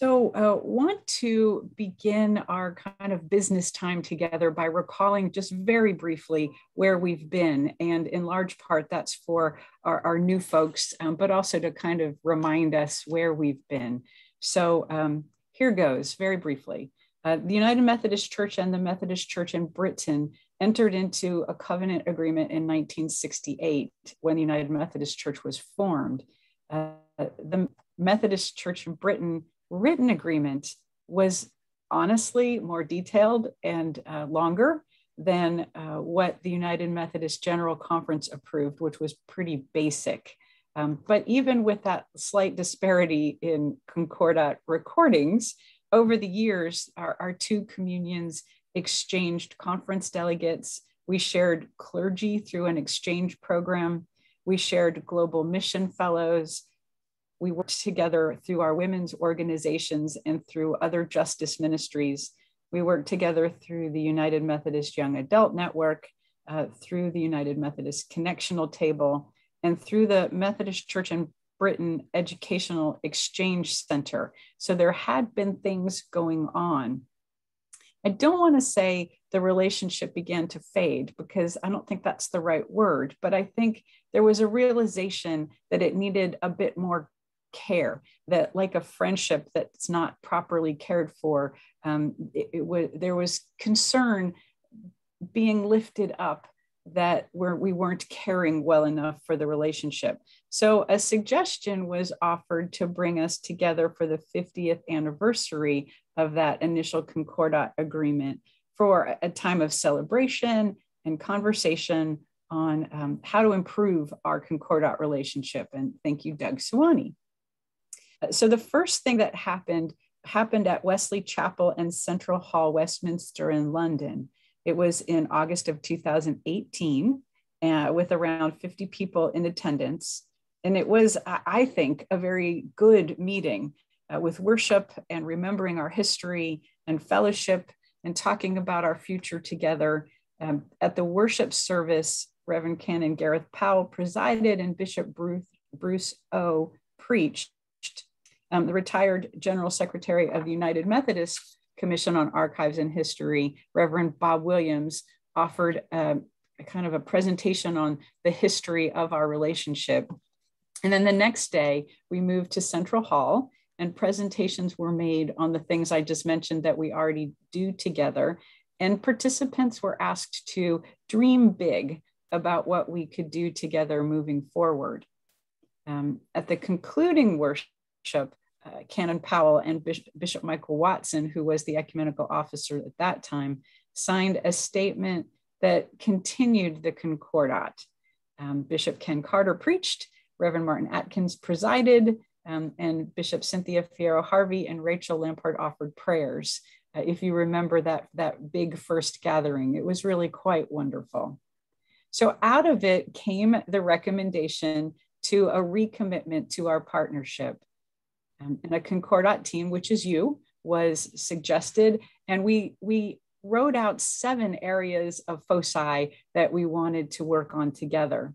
Want to begin our kind of business time together by recalling just very briefly where we've been. And in large part, that's for our new folks, but also to kind of remind us where we've been. So here goes very briefly. The United Methodist Church and the Methodist Church in Britain entered into a covenant agreement in 1968 when the United Methodist Church was formed. The Methodist Church in Britain written agreement was honestly more detailed and longer than what the United Methodist General Conference approved, which was pretty basic. But even with that slight disparity in Concordat recordings, over the years, our two communions exchanged conference delegates. We shared clergy through an exchange program. We shared global mission fellows. We worked together through our women's organizations and through other justice ministries. We worked together through the United Methodist Young Adult Network, through the United Methodist Connectional Table, and through the Methodist Church in Britain Educational Exchange Center. So there had been things going on. I don't want to say the relationship began to fade because I don't think that's the right word, but I think there was a realization that it needed a bit more care, that like a friendship that's not properly cared for, there was concern being lifted up that we weren't caring well enough for the relationship. So a suggestion was offered to bring us together for the 50th anniversary of that initial Concordat agreement for a time of celebration and conversation on how to improve our Concordat relationship. And thank you, Doug Suwannee. So the first thing that happened at Wesley Chapel and Central Hall, Westminster in London. It was in August of 2018 with around 50 people in attendance. And it was, I think, a very good meeting with worship and remembering our history and fellowship and talking about our future together. At the worship service, Reverend Canon Gareth Powell presided and Bishop Bruce O. preached. The retired General Secretary of the United Methodist Commission on Archives and History, Reverend Bob Williams, offered a kind of a presentation on the history of our relationship. And then the next day, we moved to Central Hall and presentations were made on the things I just mentioned that we already do together. And participants were asked to dream big about what we could do together moving forward. At the concluding worship, Canon Powell and Bishop Michael Watson, who was the ecumenical officer at that time, signed a statement that continued the Concordat. Bishop Ken Carter preached, Reverend Martin Atkins presided, and Bishop Cynthia Fierro Harvey and Rachel Lampard offered prayers. If you remember that big first gathering, it was really quite wonderful. So out of it came the recommendation to a recommitment to our partnership. And a Concordat team, which is you, was suggested. And we wrote out 7 areas of foci that we wanted to work on together.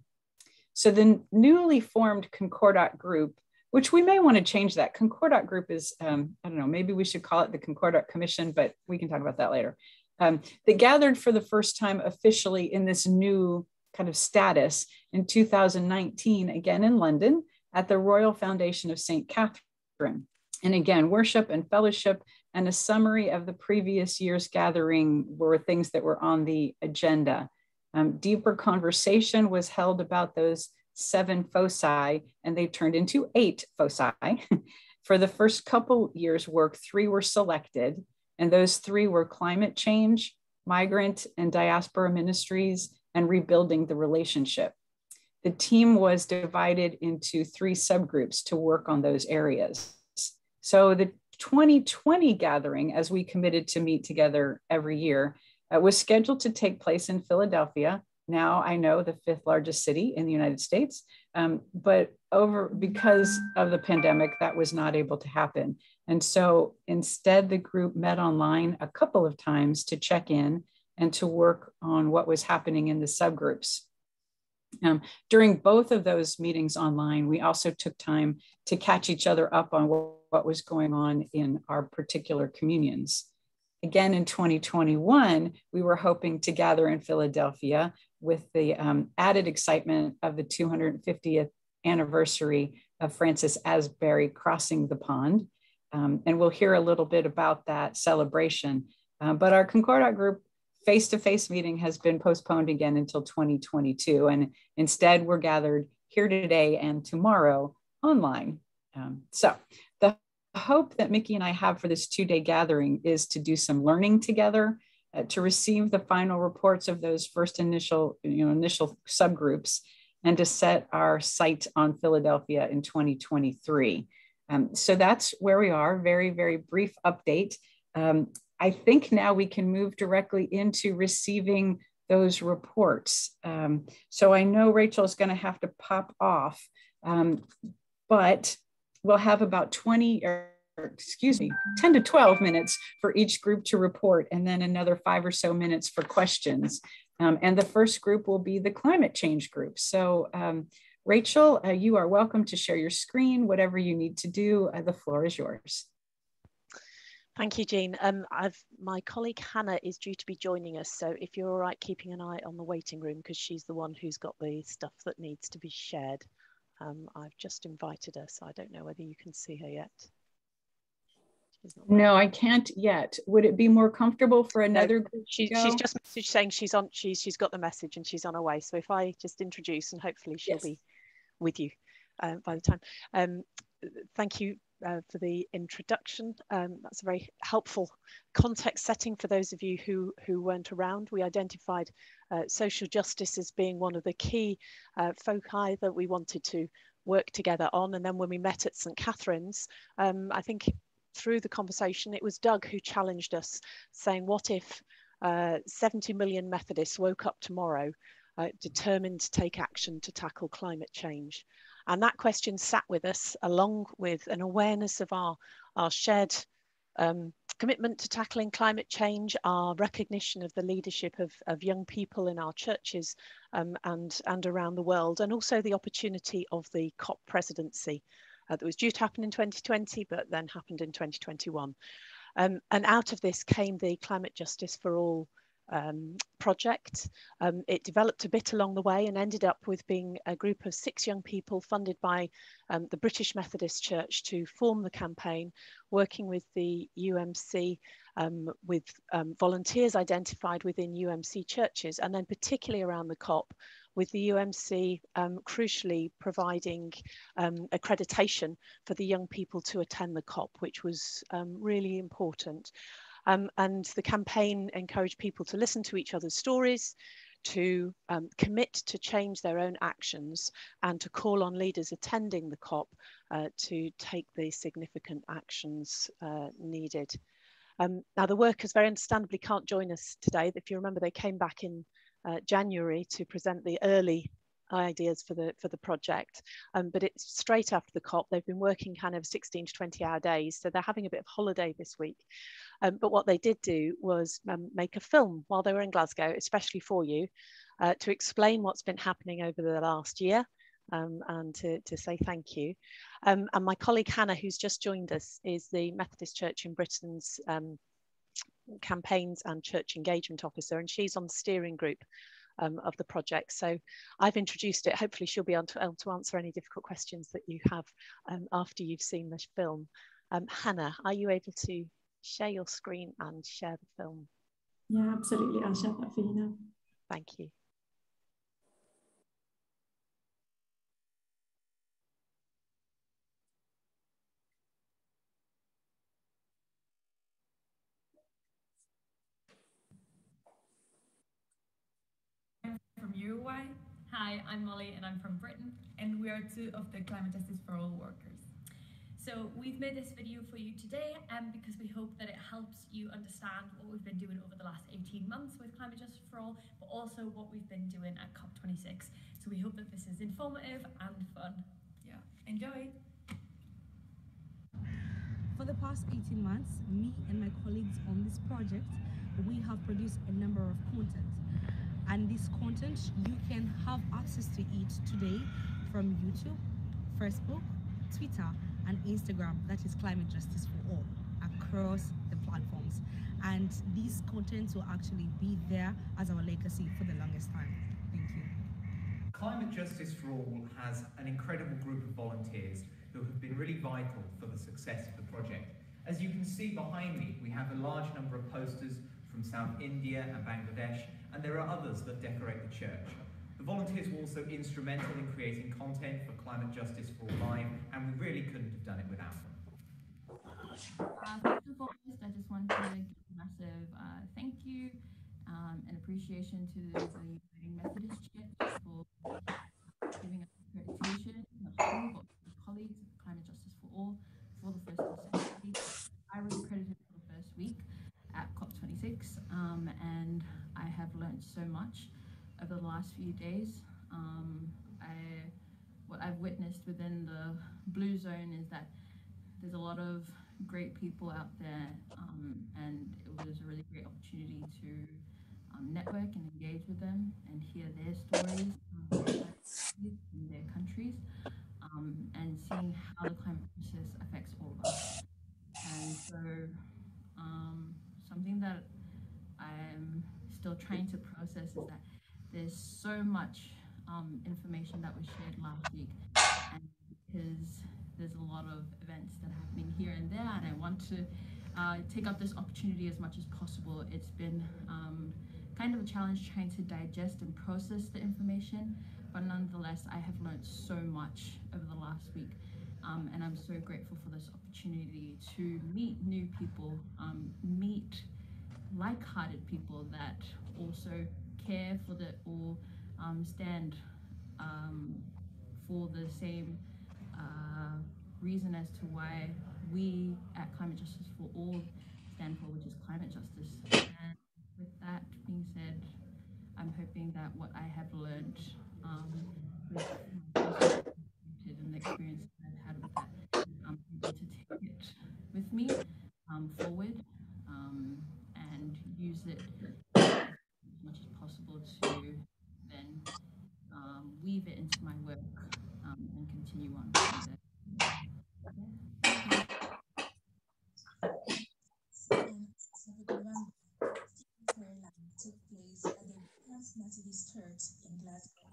So the newly formed Concordat group, which we may want to change that. Concordat group is, I don't know, maybe we should call it the Concordat Commission, but we can talk about that later. They gathered for the first time officially in this new kind of status in 2019, again in London, at the Royal Foundation of St. Catherine. And again, worship and fellowship and a summary of the previous year's gathering were things that were on the agenda. Deeper conversation was held about those 7 foci, and they turned into 8 foci. For the first couple years' work, 3 were selected, and those 3 were climate change, migrant and diaspora ministries, and rebuilding the relationship. The team was divided into 3 subgroups to work on those areas. So the 2020 gathering, as we committed to meet together every year, was scheduled to take place in Philadelphia. Now I know the 5th largest city in the United States, but because of the pandemic, that was not able to happen. And so instead, the group met online a couple of times to check in and to work on what was happening in the subgroups. During both of those meetings online, we also took time to catch each other up on what was going on in our particular communions. Again, in 2021, we were hoping to gather in Philadelphia with the added excitement of the 250th anniversary of Francis Asbury crossing the pond. And we'll hear a little bit about that celebration. But our Concordat group face-to-face meeting has been postponed again until 2022. And instead, we're gathered here today and tomorrow online. So the hope that Mickey and I have for this 2-day gathering is to do some learning together, to receive the final reports of those first initial subgroups, and to set our sight on Philadelphia in 2023. So that's where we are. Very, very brief update. I think now we can move directly into receiving those reports. So I know Rachel is going to have to pop off, but we'll have about 10 to 12 minutes for each group to report, and then another 5 or so minutes for questions. And the first group will be the climate change group. So Rachel, you are welcome to share your screen, whatever you need to do. The floor is yours. Thank you, Jean. My colleague Hannah is due to be joining us, so if you're all right keeping an eye on the waiting room, because she's the one who's got the stuff that needs to be shared. I've just invited her, so I don't know whether you can see her yet. No, I can't yet. Would it be more comfortable for another group to go? She's just saying she's got the message and she's on her way. So if I just introduce, and hopefully she'll be with you by the time. Thank you for the introduction. That's a very helpful context setting for those of you who weren't around. We identified social justice as being one of the key foci that we wanted to work together on. And then when we met at St. Catherine's, I think through the conversation, it was Doug who challenged us, saying, what if 70 million Methodists woke up tomorrow determined to take action to tackle climate change? And that question sat with us, along with an awareness of our shared commitment to tackling climate change, our recognition of the leadership of young people in our churches and around the world, and also the opportunity of the COP presidency that was due to happen in 2020, but then happened in 2021. And out of this came the Climate Justice for All project. It developed a bit along the way and ended up with being a group of 6 young people funded by the British Methodist Church to form the campaign, working with the UMC, with volunteers identified within UMC churches, and then particularly around the COP, with the UMC crucially providing accreditation for the young people to attend the COP, which was really important. And the campaign encouraged people to listen to each other's stories, to commit to change their own actions, and to call on leaders attending the COP to take the significant actions needed. Now, the workers very understandably can't join us today. If you remember, they came back in January to present the early ideas for the project, but it's straight after the COP. They've been working kind of 16 to 20-hour days, so they're having a bit of holiday this week. But what they did do was make a film while they were in Glasgow, especially for you, to explain what's been happening over the last year, and to say thank you. And my colleague Hannah, who's just joined us, is the Methodist Church in Britain's campaigns and church engagement officer, and she's on the steering group of the project. So I've introduced it. Hopefully she'll be able to answer any difficult questions that you have after you've seen the film. Hannah, are you able to share your screen and share the film? Yeah, absolutely. I'll share that for you now. Thank you. From Uruguay. Hi, I'm Molly and I'm from Britain, and we are 2 of the Climate Justice for All workers. So we've made this video for you today because we hope that it helps you understand what we've been doing over the last 18 months with Climate Justice for All, but also what we've been doing at COP26. So we hope that this is informative and fun. Yeah, enjoy. For the past 18 months, me and my colleagues on this project, we have produced a number of content. And this content, you can have access to it today from YouTube, Facebook, Twitter, and Instagram. That is Climate Justice for All across the platforms. And these contents will actually be there as our legacy for the longest time. Thank you. Climate Justice for All has an incredible group of volunteers who have been really vital for the success of the project. As you can see behind me, we have a large number of posters from South India and Bangladesh, and there are others that decorate the church. The volunteers were also instrumental in creating content for Climate Justice for All Live, and we really couldn't have done it without them. First and foremost, I just want to give a massive thank you and appreciation to the Methodist Church for giving us accreditation, not just me, but my colleagues of Climate Justice for All for the first consecutive. I was accredited for the first week at COP26, and I have learned so much over the last few days. What I've witnessed within the blue zone is that there's a lot of great people out there, and it was a really great opportunity to network and engage with them and hear their stories in their countries, and seeing how the climate crisis affects all of us. And so something that I'm still trying to process is that there's so much information that was shared last week, and because there's a lot of events that are happening here and there, and I want to take up this opportunity as much as possible. It's been kind of a challenge trying to digest and process the information, but nonetheless, I have learned so much over the last week, and I'm so grateful for this opportunity to meet new people, meet like-hearted people that also care for the or stand for the same reason as to why we at Climate Justice for All stand for, which is climate justice. And with that being said, I'm hoping that what I have learned with and the experience that I've had with that, I'm able to take it with me forward and use it as much as possible to then weave it into my work and continue on from there. Took place at the Methodist Church in Glasgow.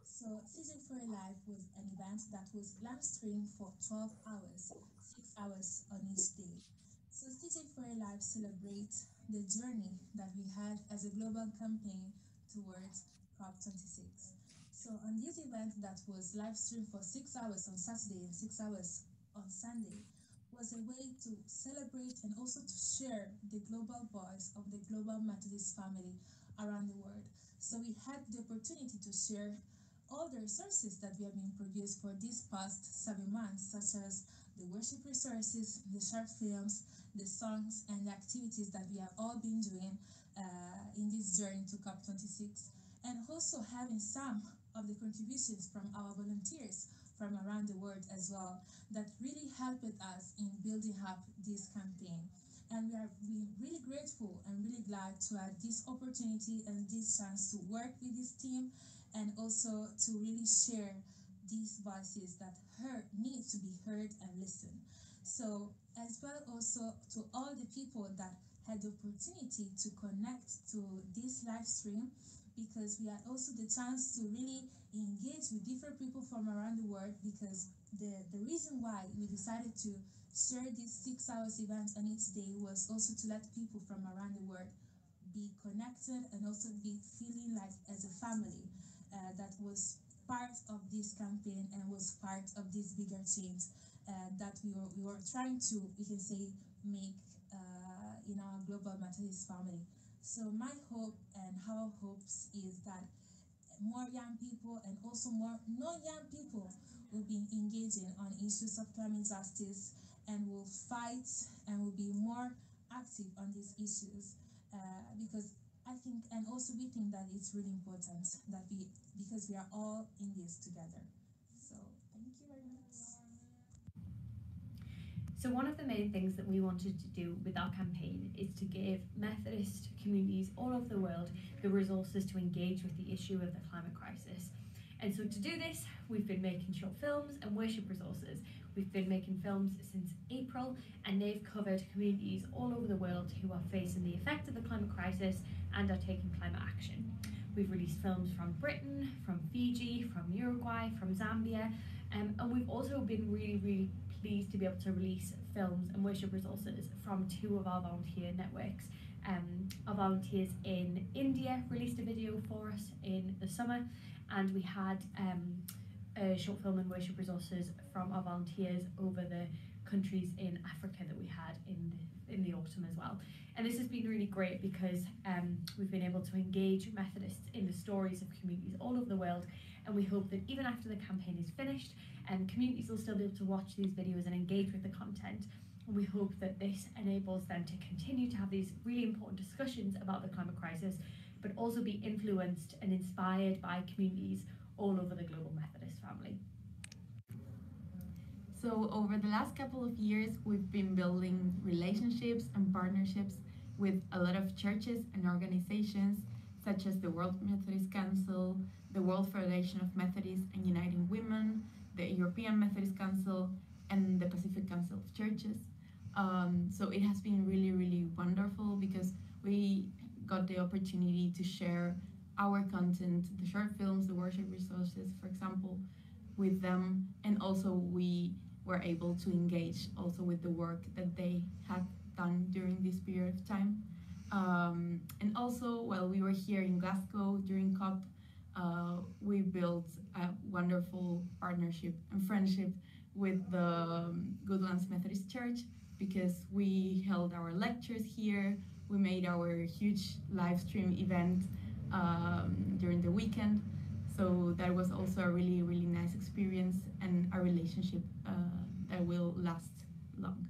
So Season for a Life was an event that was live streamed for 12 hours, 6 hours on each day. So Season for a Life celebrates the journey that we had as a global campaign towards COP26. So on this event that was live streamed for 6 hours on Saturday and 6 hours on Sunday, was a way to celebrate and also to share the global voice of the global Methodist family around the world. So we had the opportunity to share all the resources that we have been produced for these past 7 months, such as the worship resources, the short films, the songs, and the activities that we have all been doing in this journey to COP26, and also having some of the contributions from our volunteers from around the world as well that really helped us in building up this campaign. And we're really grateful and really glad to have this opportunity and this chance to work with this team and also to really share these voices that need to be heard and listened. So as well also to all the people that had the opportunity to connect to this live stream, because we had also the chance to really engage with different people from around the world, because the reason why we decided to share this 6 hours event on each day was also to let people from around the world be connected and also be feeling like as a family that was part of this campaign and was part of this bigger change that we were trying to, we can say, make in our global Methodist family. So my hope and our hopes is that more young people and also more non-young people will be engaging on issues of climate justice and will fight and will be more active on these issues because I think, and also we think that it's really important that because we are all in this together. So thank you very much. So one of the main things that we wanted to do with our campaign is to give Methodist communities all over the world the resources to engage with the issue of the climate crisis. And so to do this, we've been making short films and worship resources. We've been making films since April, and they've covered communities all over the world who are facing the effect of the climate crisis and are taking climate action. We've released films from Britain, from Fiji, from Uruguay, from Zambia, and we've also been really pleased to be able to release films and worship resources from 2 of our volunteer networks. Our volunteers in India released a video for us in the summer, and we had short film and worship resources from our volunteers over the countries in Africa that we had in the autumn as well. And this has been really great because we've been able to engage Methodists in the stories of communities all over the world, and we hope that even after the campaign is finished, communities will still be able to watch these videos and engage with the content. And we hope that this enables them to continue to have these really important discussions about the climate crisis, but also be influenced and inspired by communities all over the global Methodist family. So over the last couple of years, we've been building relationships and partnerships with a lot of churches and organizations, such as the World Methodist Council, the World Federation of Methodists and Uniting Women, the European Methodist Council, and the Pacific Council of Churches. So it has been really wonderful because we got the opportunity to share our content, the short films, the worship resources, for example, with them, and also we were able to engage also with the work that they had done during this period of time. And also, while we were here in Glasgow during COP, we built a wonderful partnership and friendship with the Goodlands Methodist Church, because we held our lectures here, we made our huge live stream event during the weekend. So that was also a really nice experience and a relationship that will last long.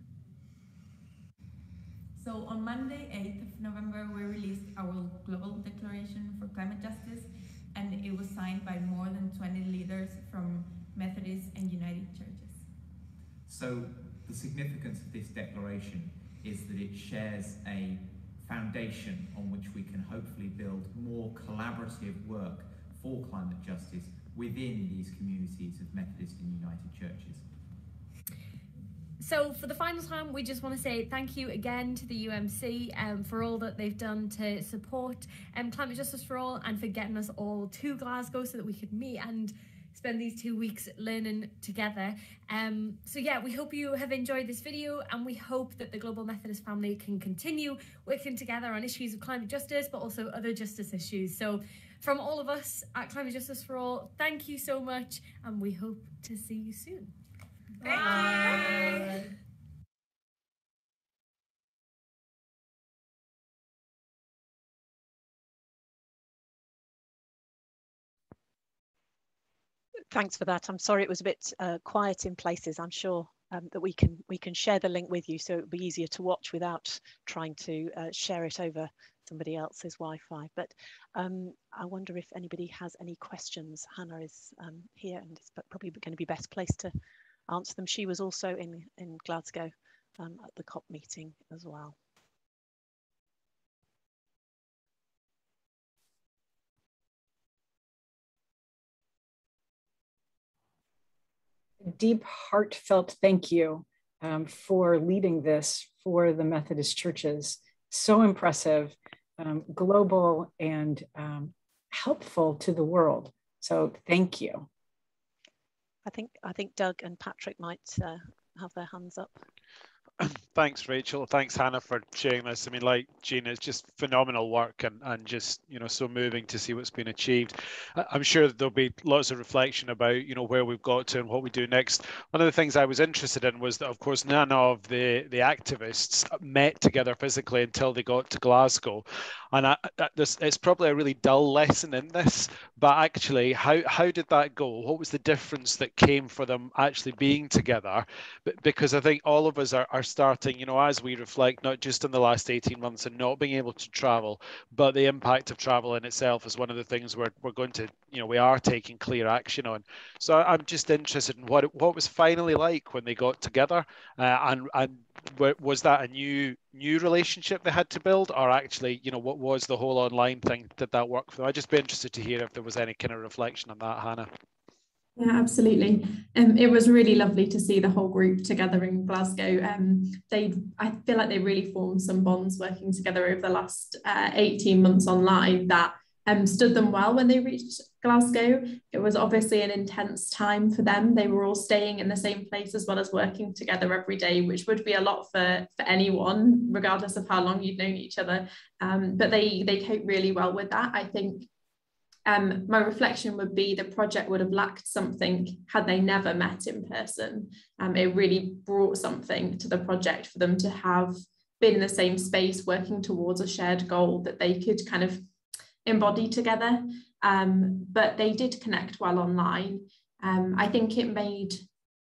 So on Monday, 8th of November, we released our Global Declaration for Climate Justice, and it was signed by more than 20 leaders from Methodist and United Churches. So the significance of this declaration is that it shares a foundation on which we can hopefully build more collaborative work for climate justice within these communities of Methodist and United Churches. So for the final time, we just want to say thank you again to the UMC for all that they've done to support Climate Justice for All, and for getting us all to Glasgow so that we could meet and spend these 2 weeks learning together. So yeah, we hope you have enjoyed this video, and we hope that the Global Methodist family can continue working together on issues of climate justice, but also other justice issues. So from all of us at Climate Justice for All, thank you so much, and we hope to see you soon. Thank you. Thanks for that. I'm sorry it was a bit quiet in places. I'm sure that we can share the link with you, so it'll be easier to watch without trying to share it over somebody else's Wi-Fi. But I wonder if anybody has any questions. Hannah is here, and it's probably going to be best placed to answer them. She was also in Glasgow at the COP meeting as well. Deep, heartfelt thank you for leading this for the Methodist churches. So impressive, global, and helpful to the world. So thank you. I think Doug and Patrick might have their hands up. Thanks, Rachel. Thanks, Hannah, for sharing this. I mean, like Gina, it's just phenomenal work, and just, you know, so moving to see what's been achieved. I'm sure there'll be lots of reflection about, you know, where we've got to and what we do next. One of the things I was interested in was that, of course, none of the activists met together physically until they got to Glasgow. And it's probably a really dull lesson in this, but actually, how did that go? What was the difference that came for them actually being together? Because I think all of us are starting, you know, as we reflect not just in the last 18 months and not being able to travel, but the impact of travel in itself is one of the things we're going to, you know, we are taking clear action on. So I'm just interested in what was finally like when they got together, and was that a new relationship they had to build, or actually, you know, what was the whole online thing? Did that work for them? I'd just be interested to hear if there was any kind of reflection on that, Hannah. Yeah, absolutely. It was really lovely to see the whole group together in Glasgow. I feel like they really formed some bonds working together over the last 18 months online that stood them well when they reached Glasgow. It was obviously an intense time for them. They were all staying in the same place as well as working together every day, which would be a lot for anyone, regardless of how long you'd known each other. But they coped really well with that. I think my reflection would be the project would have lacked something had they never met in person. It really brought something to the project for them to have been in the same space working towards a shared goal that they could kind of embody together. But they did connect well online. I think it made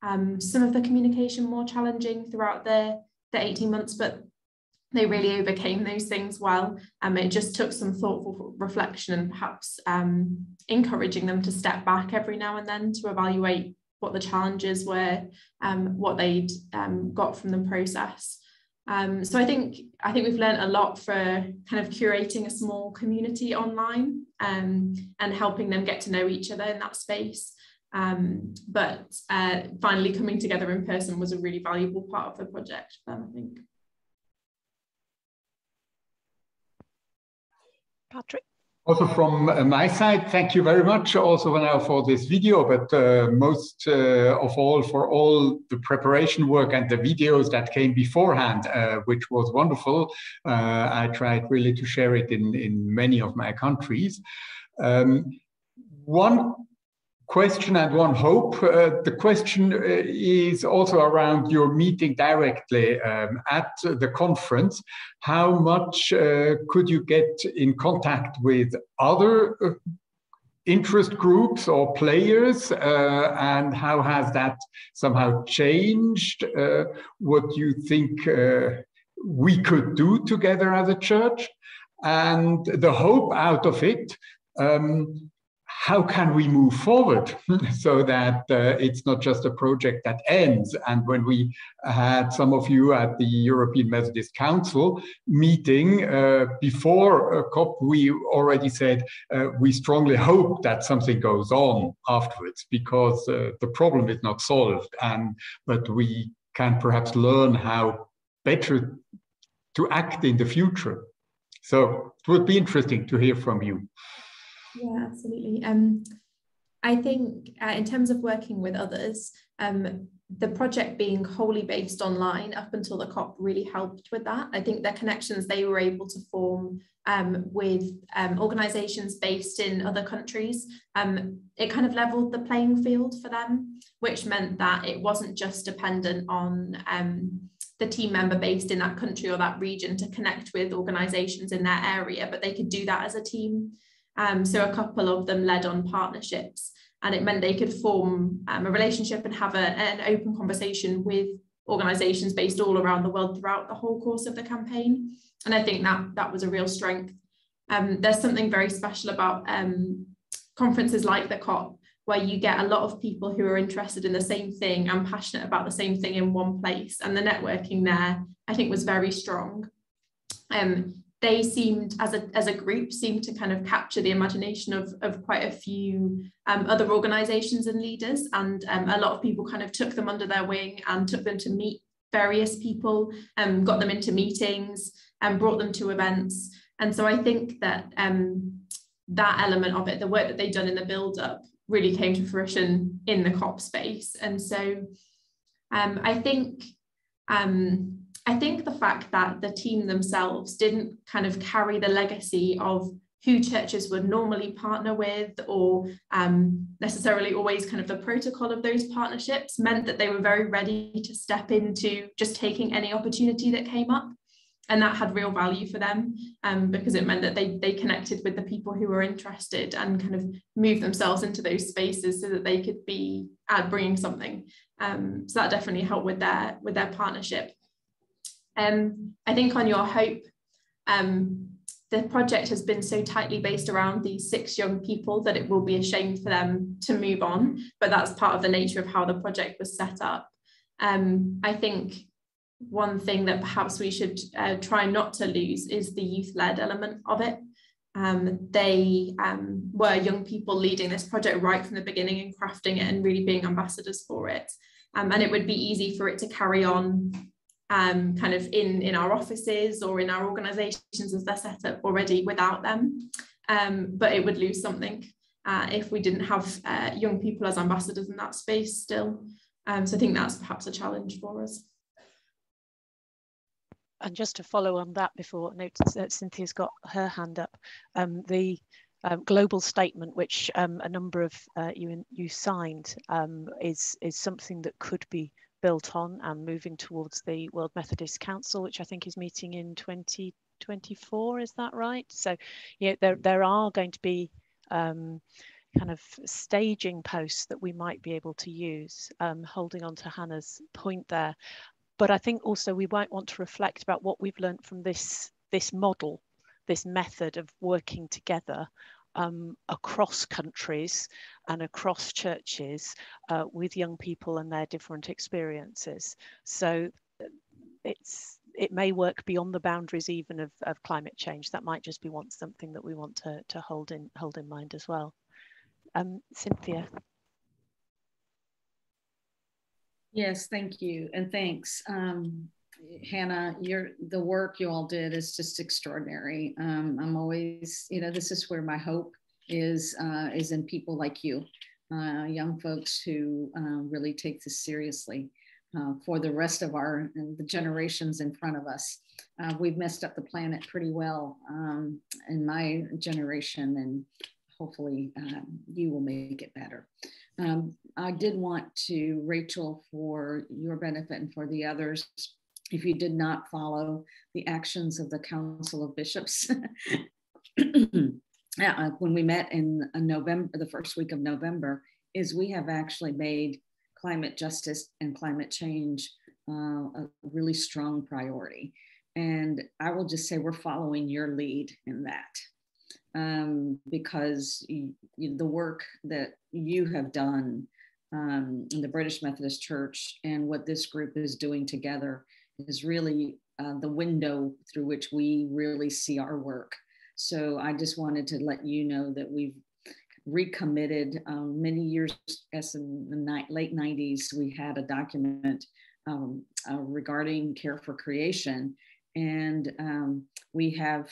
some of the communication more challenging throughout the 18 months, but they really overcame those things well. It just took some thoughtful reflection and perhaps encouraging them to step back every now and then to evaluate what the challenges were, what they'd got from the process. So I think we've learned a lot for kind of curating a small community online and helping them get to know each other in that space. But finally coming together in person was a really valuable part of the project for them, I think. Patrick? Also from my side, thank you very much also now for this video, but most of all for all the preparation work and the videos that came beforehand, which was wonderful. I tried really to share it in many of my countries. One question and one hope. The question is also around your meeting directly at the conference. How much could you get in contact with other interest groups or players, and how has that somehow changed what you think we could do together as a church? And the hope out of it, how can we move forward so that it's not just a project that ends? And when we had some of you at the European Methodist Council meeting before COP, we already said we strongly hope that something goes on afterwards, because the problem is not solved, but we can perhaps learn how better to act in the future. So it would be interesting to hear from you. Yeah, absolutely. I think in terms of working with others, the project being wholly based online up until the COP really helped with that. I think the connections they were able to form with organisations based in other countries, it kind of leveled the playing field for them, which meant that it wasn't just dependent on the team member based in that country or that region to connect with organisations in their area, but they could do that as a team. So a couple of them led on partnerships, and it meant they could form a relationship and have an open conversation with organisations based all around the world throughout the whole course of the campaign. And I think that was a real strength. There's something very special about conferences like the COP, where you get a lot of people who are interested in the same thing and passionate about the same thing in one place. And the networking there, I think, was very strong. They seemed, as a group, seemed to kind of capture the imagination of quite a few other organisations and leaders, and a lot of people kind of took them under their wing and took them to meet various people, got them into meetings and brought them to events. And so I think that that element of it, the work that they'd done in the build-up, really came to fruition in the COP space. And so I think the fact that the team themselves didn't kind of carry the legacy of who churches would normally partner with, or necessarily always kind of the protocol of those partnerships, meant that they were very ready to step into just taking any opportunity that came up. And that had real value for them, because it meant that they connected with the people who were interested and kind of moved themselves into those spaces so that they could be bringing something. So that definitely helped with their partnership. I think on your hope, the project has been so tightly based around these 6 young people that it will be a shame for them to move on, but that's part of the nature of how the project was set up. I think one thing that perhaps we should try not to lose is the youth-led element of it. They were young people leading this project right from the beginning and crafting it and really being ambassadors for it. And it would be easy for it to carry on kind of in our offices or in our organizations as they're set up already without them. But it would lose something if we didn't have young people as ambassadors in that space still. So I think that's perhaps a challenge for us. And just to follow on that before Cynthia's got her hand up, the global statement, which a number of you signed, is something that could be built on and moving towards the World Methodist Council, which I think is meeting in 2024. Is that right? So, yeah, there are going to be kind of staging posts that we might be able to use, holding on to Hannah's point there. But I think also we might want to reflect about what we've learned from this model, this method of working together across countries and across churches with young people and their different experiences. So it may work beyond the boundaries even of climate change. That might just be something that we want to hold in mind as well. Cynthia. Yes, thank you, and thanks. Hannah, the work you all did is just extraordinary. I'm always, this is where my hope is in people like you, young folks who really take this seriously for the rest of the generations in front of us. We've messed up the planet pretty well in my generation, and hopefully you will make it better. I did want to, Rachel, for your benefit and for the others, if you did not follow the actions of the Council of Bishops, when we met in November, the first week of November, is we have actually made climate justice and climate change a really strong priority. And I will just say we're following your lead in that. Because the work that you have done in the British Methodist Church and what this group is doing together is really the window through which we really see our work. So I just wanted to let you know that we've recommitted many years, as in the late 90s, we had a document regarding care for creation. And we have,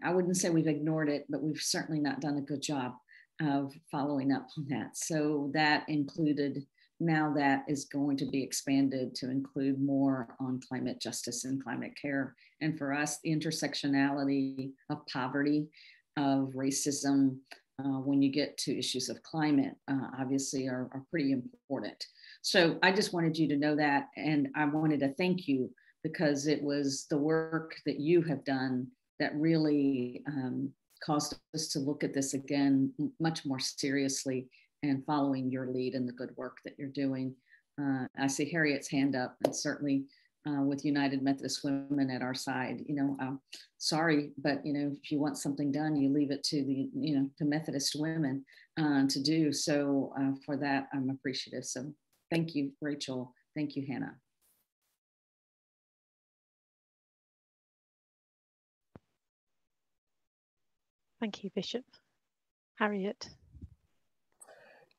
I wouldn't say we've ignored it, but we've certainly not done a good job of following up on that. So that included, now that is going to be expanded to include more on climate justice and climate care. And for us, the intersectionality of poverty, of racism, when you get to issues of climate, obviously are pretty important. So I just wanted you to know that, and I wanted to thank you, because it was the work that you have done that really caused us to look at this again much more seriously, and following your lead and the good work that you're doing. I see Harriet's hand up, and certainly with United Methodist Women at our side, sorry, but if you want something done, you leave it to the to Methodist women to do. So for that, I'm appreciative. So thank you, Rachel. Thank you, Hannah. Thank you, Bishop. Harriet.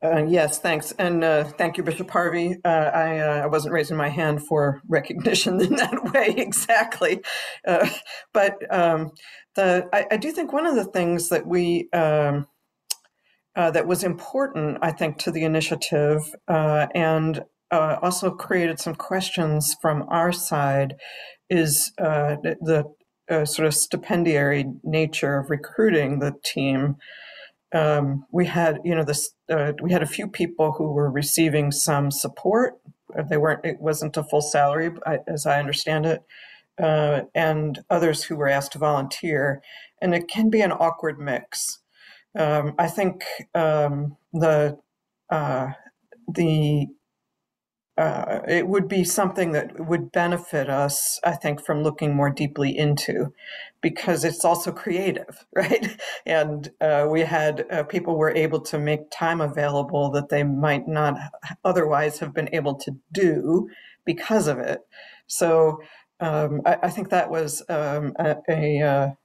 Yes, thanks. And thank you, Bishop Harvey. I wasn't raising my hand for recognition in that way exactly. But I do think one of the things that that was important, I think, to the initiative and also created some questions from our side is the sort of stipendiary nature of recruiting the team. We had, we had a few people who were receiving some support. It wasn't a full salary, as I understand it, and others who were asked to volunteer. And it can be an awkward mix. I think the it would be something that would benefit us, I think, from looking more deeply into, because it's also creative, right? And we had people were able to make time available that they might not otherwise have been able to do because of it. So I think that was a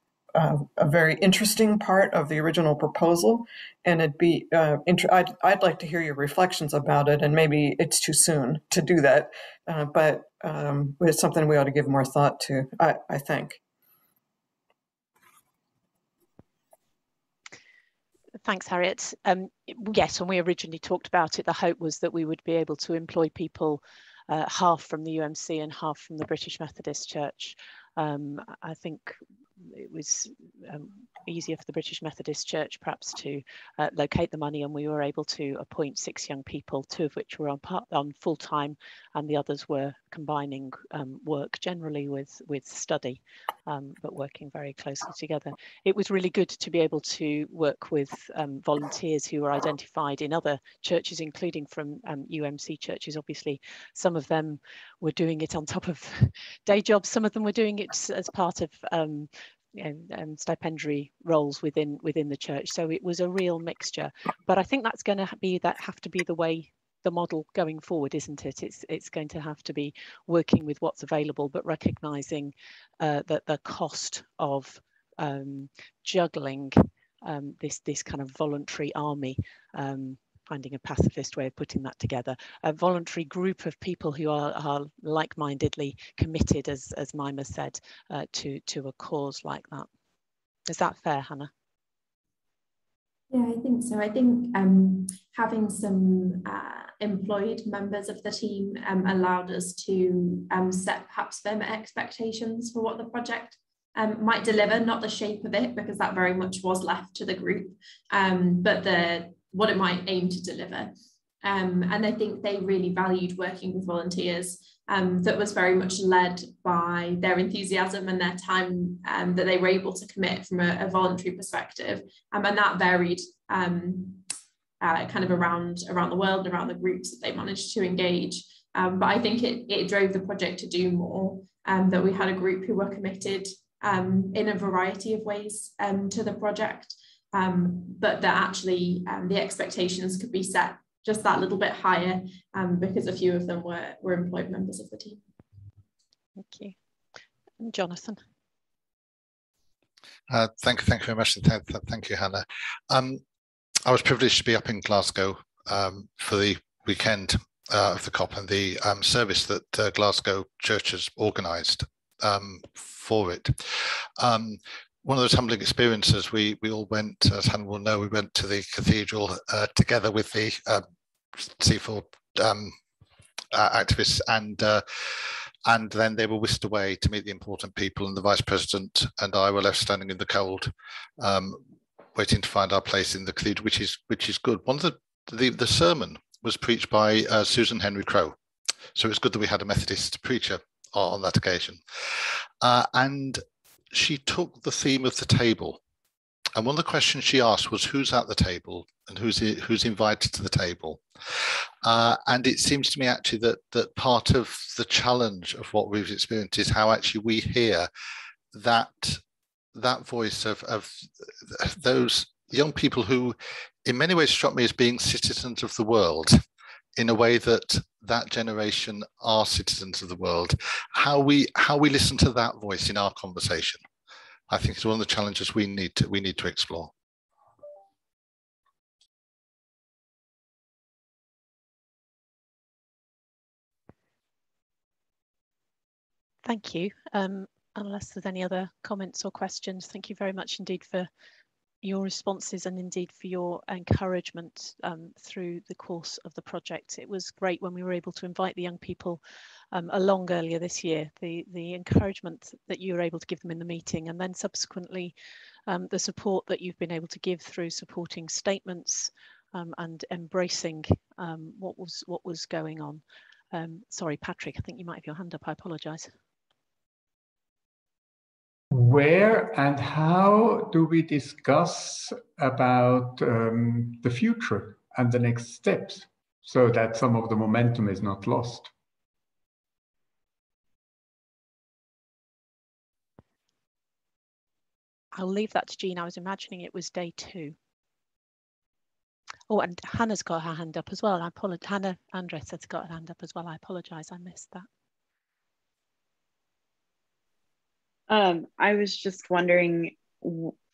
very interesting part of the original proposal, and it'd be I'd like to hear your reflections about it. And maybe it's too soon to do that, but it's something we ought to give more thought to, I think. Thanks, Harriet. Yes, when we originally talked about it, the hope was that we would be able to employ people half from the UMC and half from the British Methodist Church. I think it was easier for the British Methodist Church perhaps to locate the money, and we were able to appoint 6 young people, 2 of which were on full-time, and the others were combining work generally with study, but working very closely together. It was really good to be able to work with volunteers who were identified in other churches, including from UMC churches. Obviously, some of them were doing it on top of day jobs, some of them were doing it as part of stipendiary roles within the church. So it was a real mixture. But I think that's going to have to be the way, the model going forward, isn't it? It's going to have to be working with what's available, but recognizing that the cost of juggling this kind of voluntary army, finding a pacifist way of putting that together, a voluntary group of people who are like-mindedly committed, as Mima said, to a cause like that. Is that fair, Hannah? Yeah, I think so. I think having some employed members of the team allowed us to set perhaps firmer expectations for what the project might deliver, not the shape of it, because that very much was left to the group, but what it might aim to deliver. And I think they really valued working with volunteers. That was very much led by their enthusiasm and their time that they were able to commit from a voluntary perspective. And that varied kind of around the world, around the groups that they managed to engage. But I think it drove the project to do more, that we had a group who were committed in a variety of ways to the project. But that actually the expectations could be set just that little bit higher because a few of them were employed members of the team. Thank you. And Jonathan. Thank you very much. Thank you, Hannah. I was privileged to be up in Glasgow for the weekend of the COP and the service that Glasgow Church has organised for it. One of those humbling experiences, we all went, as Hannah will know, we went to the cathedral together with the C4 activists, and then they were whisked away to meet the important people, and the Vice President and I were left standing in the cold, waiting to find our place in the cathedral, which is good. One of the sermon was preached by Susan Henry Crowe, so it's good that we had a Methodist preacher on that occasion, and she took the theme of the table, and one of the questions she asked was who's at the table and who's invited to the table, and it seems to me actually that part of the challenge of what we've experienced is how actually we hear that voice of those young people who in many ways struck me as being citizens of the world, in a way that generation are citizens of the world. How we listen to that voice in our conversation, I think, is one of the challenges we need to explore. Thank you. Unless there's any other comments or questions, thank you very much indeed for your responses and indeed for your encouragement through the course of the project. It was great when we were able to invite the young people along earlier this year, the encouragement that you were able to give them in the meeting, and then subsequently the support that you've been able to give through supporting statements and embracing what was going on. Sorry, Patrick, I think you might have your hand up. I apologise. Where and how do we discuss about the future and the next steps? so that some of the momentum is not lost. I'll leave that to Jean. I was imagining it was day 2. Oh, and Hannah's got her hand up as well. I apologize. Hannah Andres has got her hand up as well. I apologize. I missed that. I was just wondering,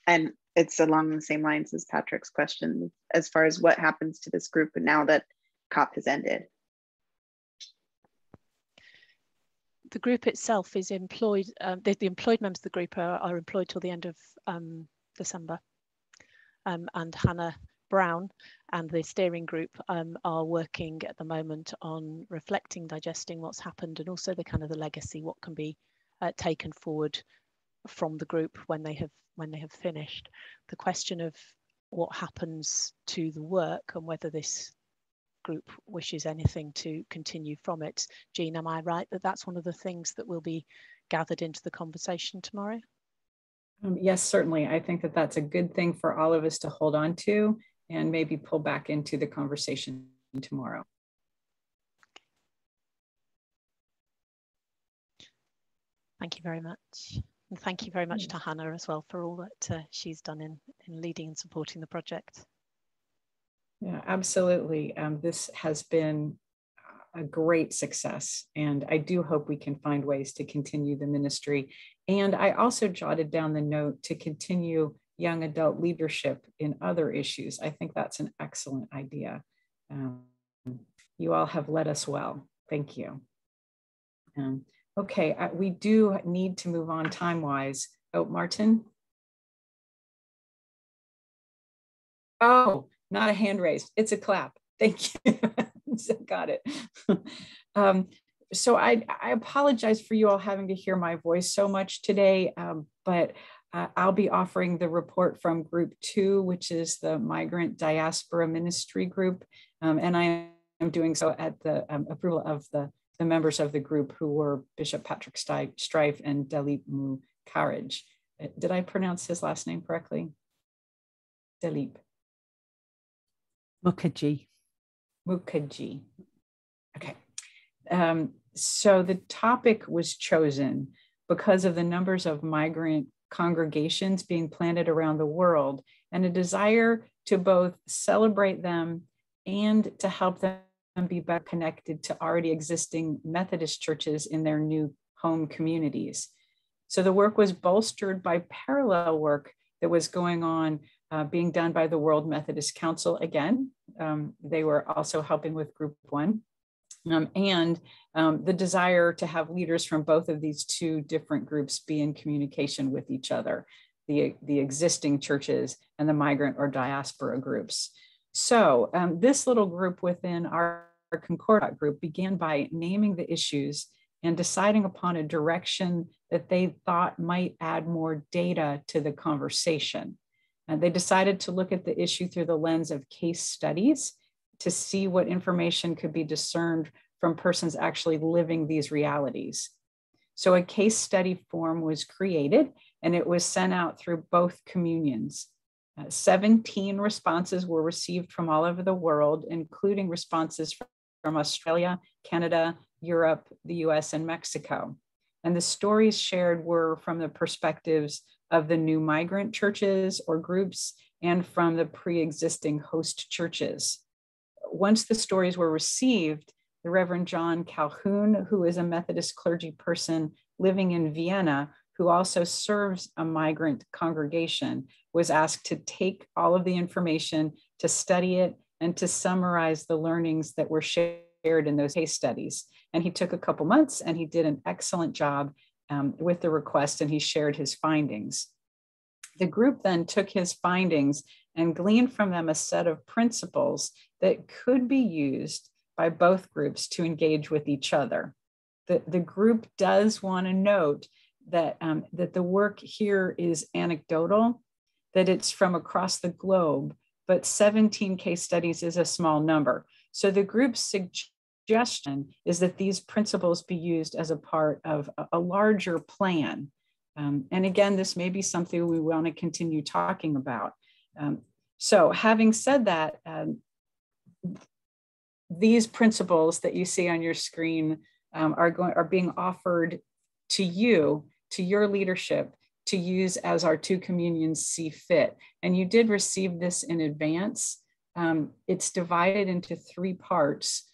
and it's along the same lines as Patrick's question, as far as what happens to this group now that COP has ended. The group itself is employed, the employed members of the group are employed till the end of December. And Hannah Brown and the steering group are working at the moment on reflecting, digesting what's happened, and also the kind of the legacy, what can be taken forward from the group when they have finished. The question of what happens to the work and whether this group wishes anything to continue from it. Jean, am I right that that's one of the things that will be gathered into the conversation tomorrow? Yes, certainly. I think that that's a good thing for all of us to hold on to and maybe pull back into the conversation tomorrow. Thank you very much. And thank you very much to Hannah as well for all that she's done in leading and supporting the project. Yeah, absolutely. This has been a great success, and I do hope we can find ways to continue the ministry. And I also jotted down the note to continue young adult leadership in other issues. I think that's an excellent idea. You all have led us well. Thank you. Okay, we do need to move on time-wise. Oh, Martin? Oh, not a hand raised, it's a clap. Thank you. Got it. So I apologize for you all having to hear my voice so much today, but I'll be offering the report from Group 2, which is the Migrant Diaspora Ministry Group, and I am doing so at the approval of the members of the group, who were Bishop Patrick Strife and Dalip Mukherjee. Did I pronounce his last name correctly? Dalip. Mukherjee. Mukherjee. Okay. So the topic was chosen because of the numbers of migrant congregations being planted around the world and a desire to both celebrate them and to help them be better connected to already existing Methodist churches in their new home communities. So the work was bolstered by parallel work that was going on being done by the World Methodist Council. Again, they were also helping with Group 1. And the desire to have leaders from both of these two different groups be in communication with each other, the existing churches and the migrant or diaspora groups. So this little group within our Concordat group began by naming the issues and deciding upon a direction that they thought might add more data to the conversation. And they decided to look at the issue through the lens of case studies to see what information could be discerned from persons actually living these realities. So a case study form was created and it was sent out through both communions. 17 responses were received from all over the world, including responses from Australia, Canada, Europe, the US, and Mexico. And the stories shared were from the perspectives of the new migrant churches or groups and from the pre-existing host churches. Once the stories were received, the Reverend John Calhoun, who is a Methodist clergy person living in Vienna, who also serves a migrant congregation, was asked to take all of the information, to study it, and to summarize the learnings that were shared in those case studies. And he took a couple months and he did an excellent job with the request, and he shared his findings. The group then took his findings and gleaned from them a set of principles that could be used by both groups to engage with each other. The group does want to note that, that the work here is anecdotal, that it's from across the globe, but 17 case studies is a small number. So the group's suggestion is that these principles be used as a part of a larger plan. And again, this may be something we want to continue talking about. So having said that, these principles that you see on your screen are being offered to you, to your leadership, to use as our two communions see fit. And you did receive this in advance. It's divided into 3 parts: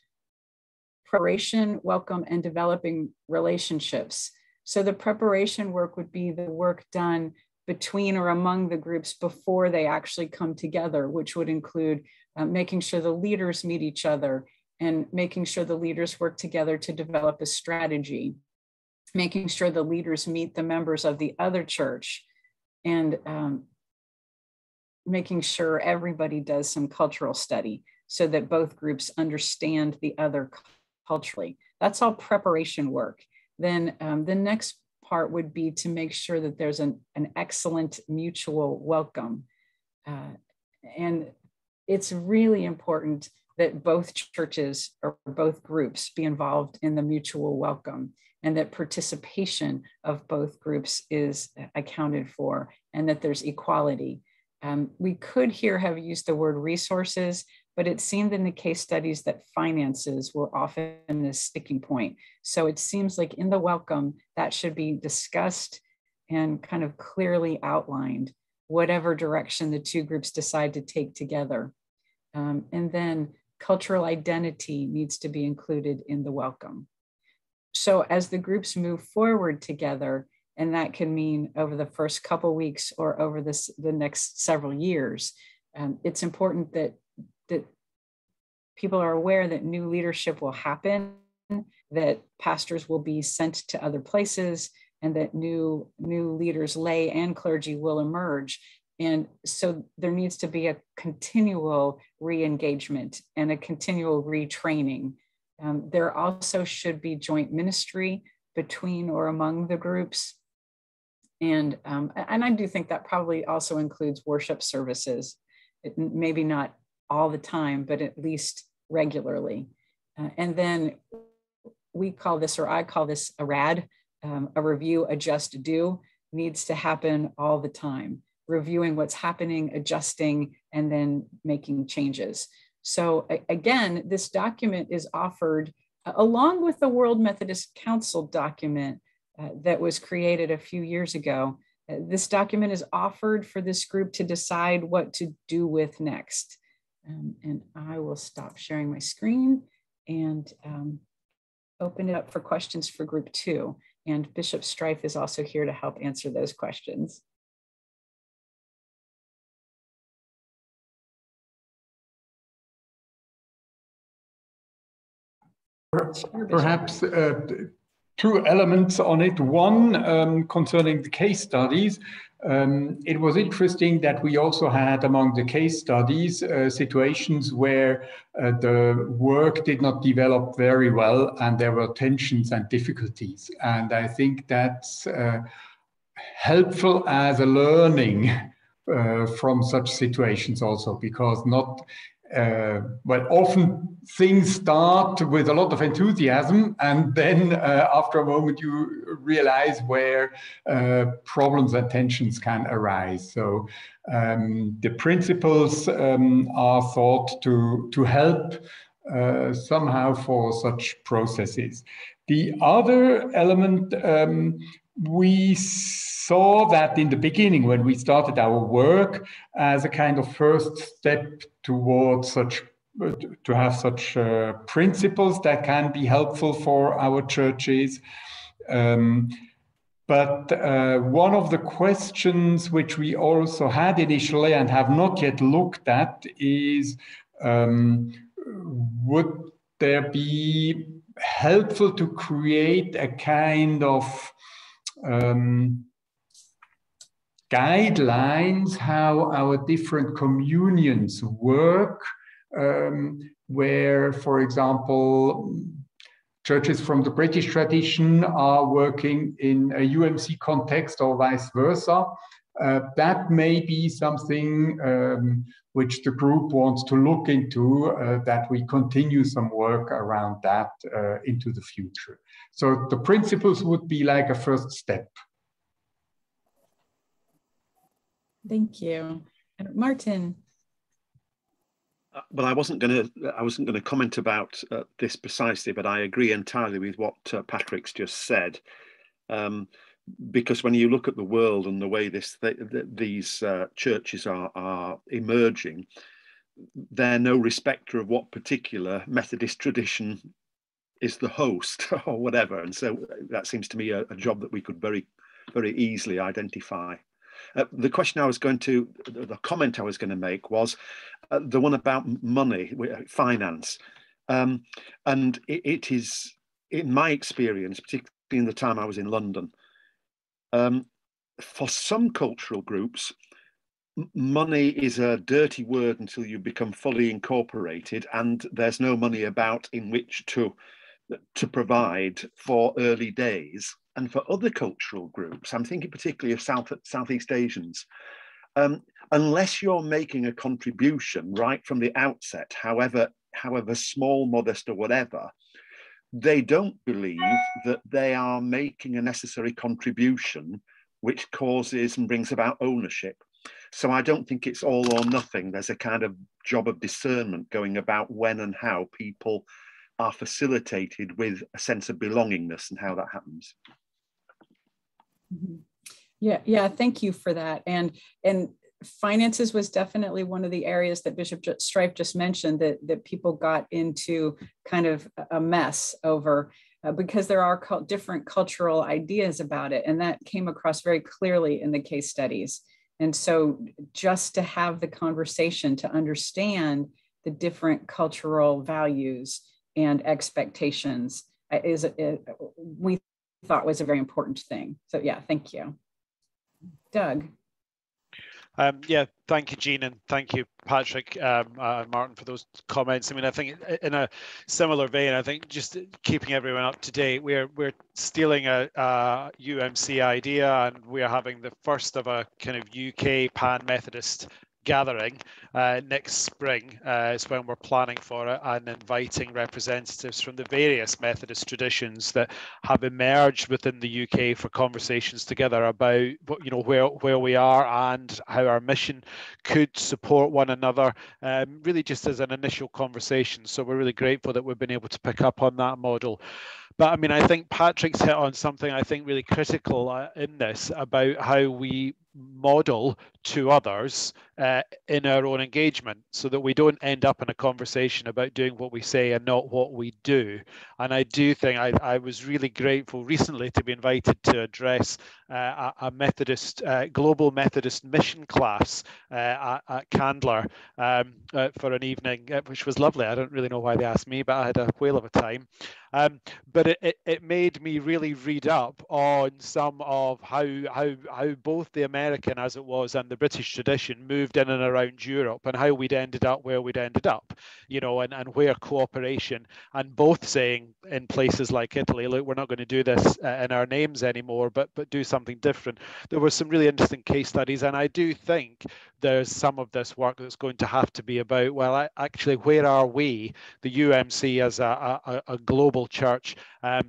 preparation, welcome, and developing relationships. So the preparation work would be the work done between or among the groups before they actually come together, which would include making sure the leaders meet each other and making sure the leaders work together to develop a strategy, making sure the leaders meet the members of the other church, and making sure everybody does some cultural study so that both groups understand the other culturally. That's all preparation work. Then the next part would be to make sure that there's an excellent mutual welcome. And it's really important that both churches or both groups be involved in the mutual welcome, and that participation of both groups is accounted for, and that there's equality. We could here have used the word resources, but it seemed in the case studies that finances were often the sticking point. So it seems like in the welcome, that should be discussed and kind of clearly outlined, whatever direction the 2 groups decide to take together. And then cultural identity needs to be included in the welcome. So as the groups move forward together, and that can mean over the first couple weeks or over the next several years, it's important that people are aware that new leadership will happen, that pastors will be sent to other places, and that new leaders, lay and clergy, will emerge. And so there needs to be a continual re-engagement and a continual retraining. There also should be joint ministry between or among the groups. And I do think that probably also includes worship services. Maybe not all the time, but at least regularly. And then we call this, or I call this a RAD, a review, adjust, do, needs to happen all the time. Reviewing what's happening, adjusting, and then making changes. So again, this document is offered along with the World Methodist Council document that was created a few years ago. This document is offered for this group to decide what to do with next. And I will stop sharing my screen and open it up for questions for group 2. And Bishop Strife is also here to help answer those questions. Perhaps 2 elements on it. One, concerning the case studies. It was interesting that we also had among the case studies situations where the work did not develop very well and there were tensions and difficulties. And I think that's helpful as a learning from such situations also, because well, often things start with a lot of enthusiasm, and then after a moment you realize where problems and tensions can arise. So the principles are thought to help somehow for such processes. The other element, we saw that in the beginning when we started our work as a kind of first step towards such, to have such principles that can be helpful for our churches. But one of the questions which we also had initially and have not yet looked at is, would there be helpful to create a kind of guidelines how our different communions work, where, for example, churches from the British tradition are working in a UMC context or vice versa. That may be something which the group wants to look into, that we continue some work around that into the future. So the principles would be like a first step. Thank you. Martin. Well, I wasn't going to comment about this precisely, but I agree entirely with what Patrick's just said. Because when you look at the world and the way these churches are emerging, they're no respecter of what particular Methodist tradition is the host or whatever. And so that seems to me a job that we could very, very easily identify. The comment I was going to make was the one about money, finance. And it is, in my experience, particularly in the time I was in London, for some cultural groups, money is a dirty word until you become fully incorporated, and there's no money about in which to provide for early days. And for other cultural groups, I'm thinking particularly of Southeast Asians, unless you're making a contribution right from the outset, however small, modest, or whatever, they don't believe that they are making a necessary contribution which causes and brings about ownership. So I don't think it's all or nothing. There's a kind of job of discernment going about when and how people are facilitated with a sense of belongingness and how that happens. Yeah, thank you for that. And finances was definitely one of the areas that Bishop Strife just mentioned that people got into kind of a mess over because there are different cultural ideas about it. And that came across very clearly in the case studies. And so just to have the conversation to understand the different cultural values and expectations we thought was a very important thing. So yeah, thank you. Doug. Yeah, thank you, Jean, and thank you, Patrick and Martin, for those comments. I mean, I think in a similar vein, I think just keeping everyone up to date, we're stealing a UMC idea, and we're having the first of a kind of UK Pan-Methodist gathering next spring is when we're planning for it, and inviting representatives from the various Methodist traditions that have emerged within the UK for conversations together about where we are and how our mission could support one another, really just as an initial conversation. So we're really grateful that we've been able to pick up on that model. But I mean, I think Patrick's hit on something I think really critical in this about how we model to others in our own engagement, so that we don't end up in a conversation about doing what we say and not what we do. And I do think I was really grateful recently to be invited to address a Methodist, global Methodist mission class at Candler for an evening, which was lovely. I don't really know why they asked me, but I had a whale of a time. But it made me really read up on some of how both the American, as it was, and the British tradition moved in and around Europe, and how we'd ended up where we'd ended up, and where cooperation, and both saying in places like Italy, look, we're not going to do this in our names anymore, but do something different. There were some really interesting case studies, and I do think there's some of this work that's going to have to be about, well, actually, where are we, the UMC, as a global church, a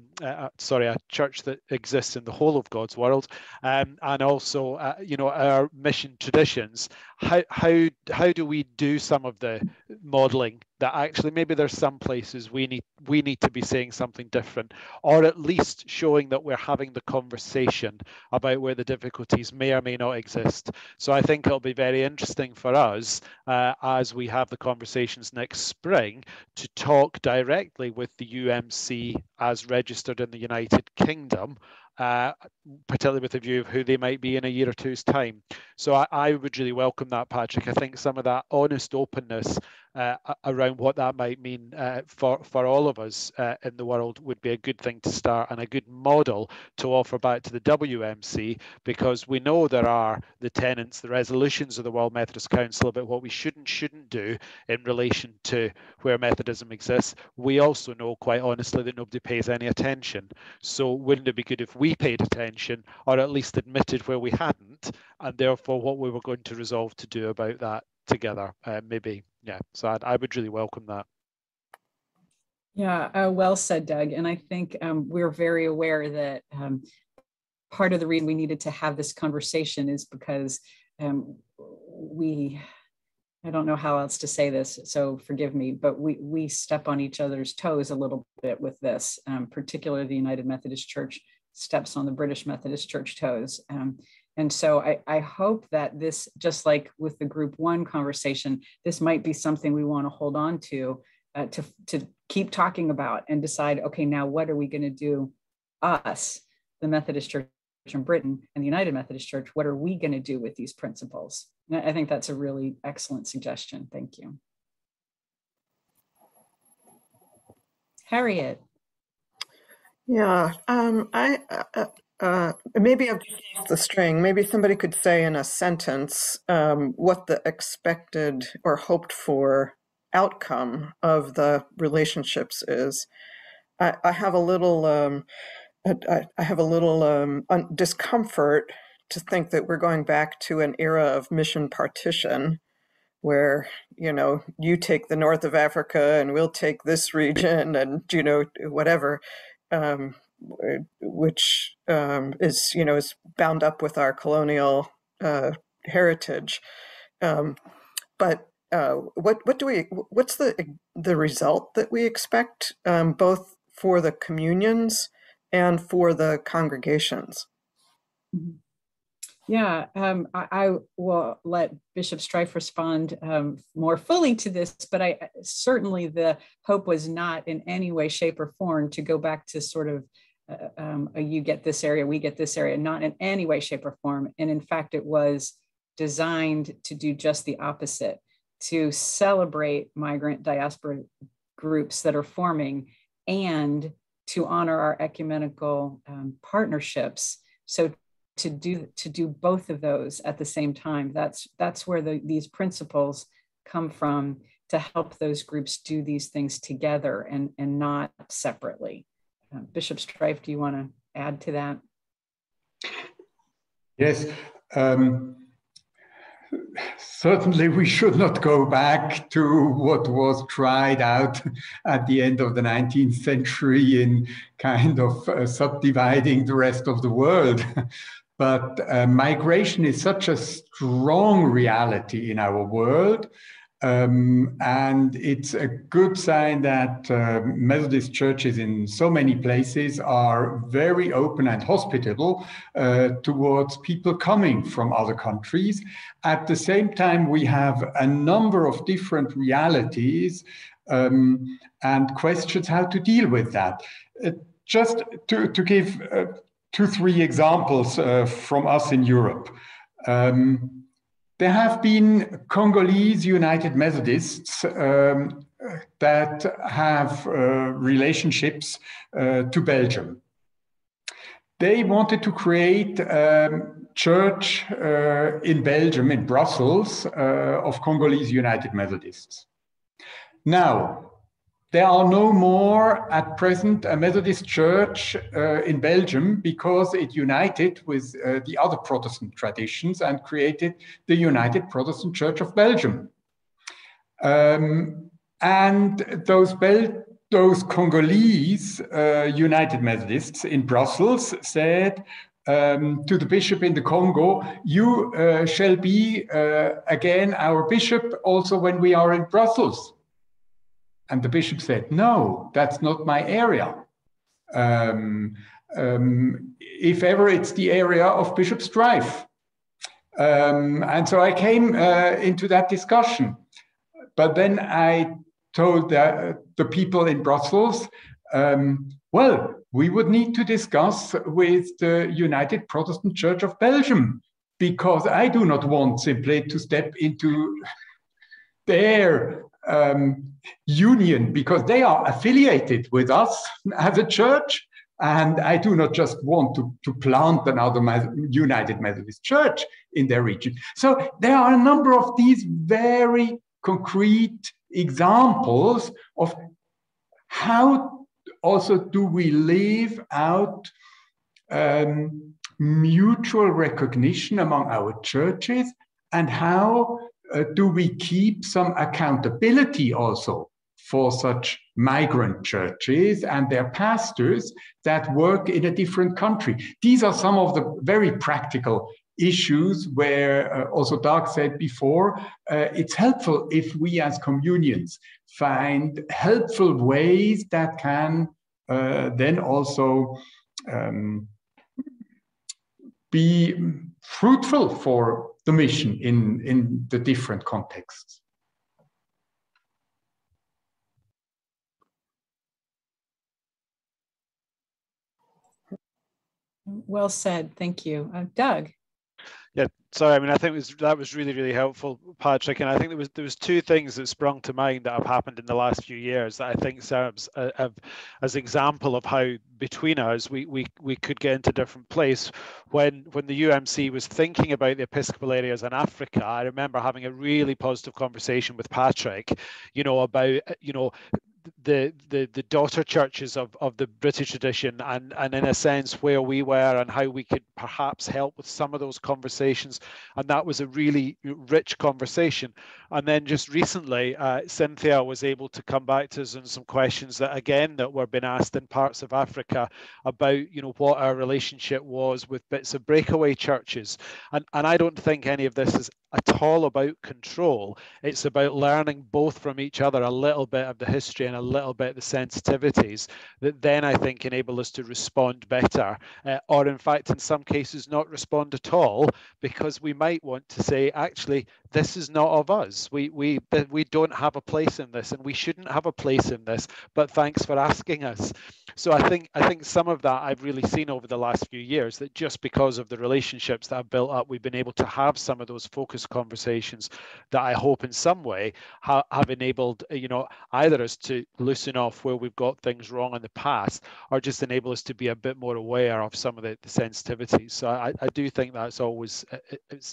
church that exists in the whole of God's world, and also, our mission traditions. How do we do some of the modeling that actually maybe there's some places we need to be saying something different, or at least showing that we're having the conversation about where the difficulties may or may not exist. So I think it'll be very interesting for us as we have the conversations next spring to talk directly with the UMC as registered in the United Kingdom, particularly with a view of who they might be in a year or two's time. So I would really welcome that, Patrick. I think some of that honest openness around what that might mean for all of us in the world would be a good thing to start, and a good model to offer back to the WMC, because we know there are the tenets, the resolutions of the World Methodist Council about what we shouldn't do in relation to where Methodism exists. We also know, quite honestly, that nobody pays any attention. So wouldn't it be good if we paid attention, or at least admitted where we hadn't, and therefore what we were going to resolve to do about that together, maybe. Yeah, so I would really welcome that. Yeah, well said, Doug. And I think we're very aware that part of the reason we needed to have this conversation is because we I don't know how else to say this, so forgive me, but we step on each other's toes a little bit with this, particularly the United Methodist Church steps on the British Methodist Church toes. And so I hope that this, just like with the group one conversation, this might be something we want to hold on to keep talking about and decide, okay, now what are we going to do, us, the Methodist Church in Britain and the United Methodist Church, what are we going to do with these principles? And I think that's a really excellent suggestion. Thank you. Harriet. Yeah, maybe I've just lost the string. Maybe somebody could say in a sentence what the expected or hoped for outcome of the relationships is. I have a little discomfort to think that we're going back to an era of mission partition, where, you know, you take the north of Africa and we'll take this region and, you know, whatever, which is, you know, is bound up with our colonial heritage. But what's the result that we expect, both for the communions and for the congregations? Yeah, I will let Bishop Strife respond more fully to this, but certainly the hope was not in any way, shape, or form to go back to sort of you get this area, we get this area, not in any way, shape, or form. And in fact, it was designed to do just the opposite, to celebrate migrant diaspora groups that are forming and to honor our ecumenical partnerships. So to do both of those at the same time, that's where these principles come from, to help those groups do these things together and not separately. Bishop Strife, do you want to add to that? Yes. Certainly we should not go back to what was tried out at the end of the 19th century in kind of subdividing the rest of the world. But migration is such a strong reality in our world. And it's a good sign that Methodist churches in so many places are very open and hospitable towards people coming from other countries. At the same time, we have a number of different realities and questions how to deal with that. Just to give 2-3 examples from us in Europe. There have been Congolese United Methodists that have relationships to Belgium. They wanted to create a church in Belgium, in Brussels, of Congolese United Methodists. Now, there are no more at present a Methodist church in Belgium because it united with the other Protestant traditions and created the United Protestant Church of Belgium. And those Congolese United Methodists in Brussels said to the bishop in the Congo, you shall be again our bishop also when we are in Brussels. And the bishop said, no, that's not my area. If ever, it's the area of Bishop Strife. And so I came into that discussion. But then I told the people in Brussels, well, we would need to discuss with the United Protestant Church of Belgium, because I do not want simply to step into their union, because they are affiliated with us as a church, and I do not just want to plant another United Methodist Church in their region. So there are a number of these very concrete examples of how also do we live out mutual recognition among our churches, and how do we keep some accountability also for such migrant churches and their pastors that work in a different country? These are some of the very practical issues where also Doug said before, it's helpful if we as communions find helpful ways that can then also be fruitful for the mission in the different contexts. Well said, thank you. Doug. Yeah, sorry. I mean, I think that was really, really helpful, Patrick. And I think there was two things that sprung to mind that have happened in the last few years that I think serves as example of how between us we could get into a different place. When the UMC was thinking about the Episcopal areas in Africa, I remember having a really positive conversation with Patrick, about the daughter churches of the British tradition, and in a sense where we were and how we could perhaps help with some of those conversations. And that was a really rich conversation. And then just recently, Cynthia was able to come back to us on some questions that were being asked in parts of Africa about what our relationship was with bits of breakaway churches. And I don't think any of this is at all about control. It's about learning both from each other a little bit of the history and a little bit of the sensitivities that then I think enable us to respond better, or in fact in some cases not respond at all, because we might want to say, actually, this is not of us. We don't have a place in this, and we shouldn't have a place in this, but thanks for asking us. So I think some of that I've really seen over the last few years, that just because of the relationships that I've built up, we've been able to have some of those focused conversations that I hope in some way have enabled either us to loosen off where we've got things wrong in the past, or just enable us to be a bit more aware of some of the sensitivities. So I do think that's always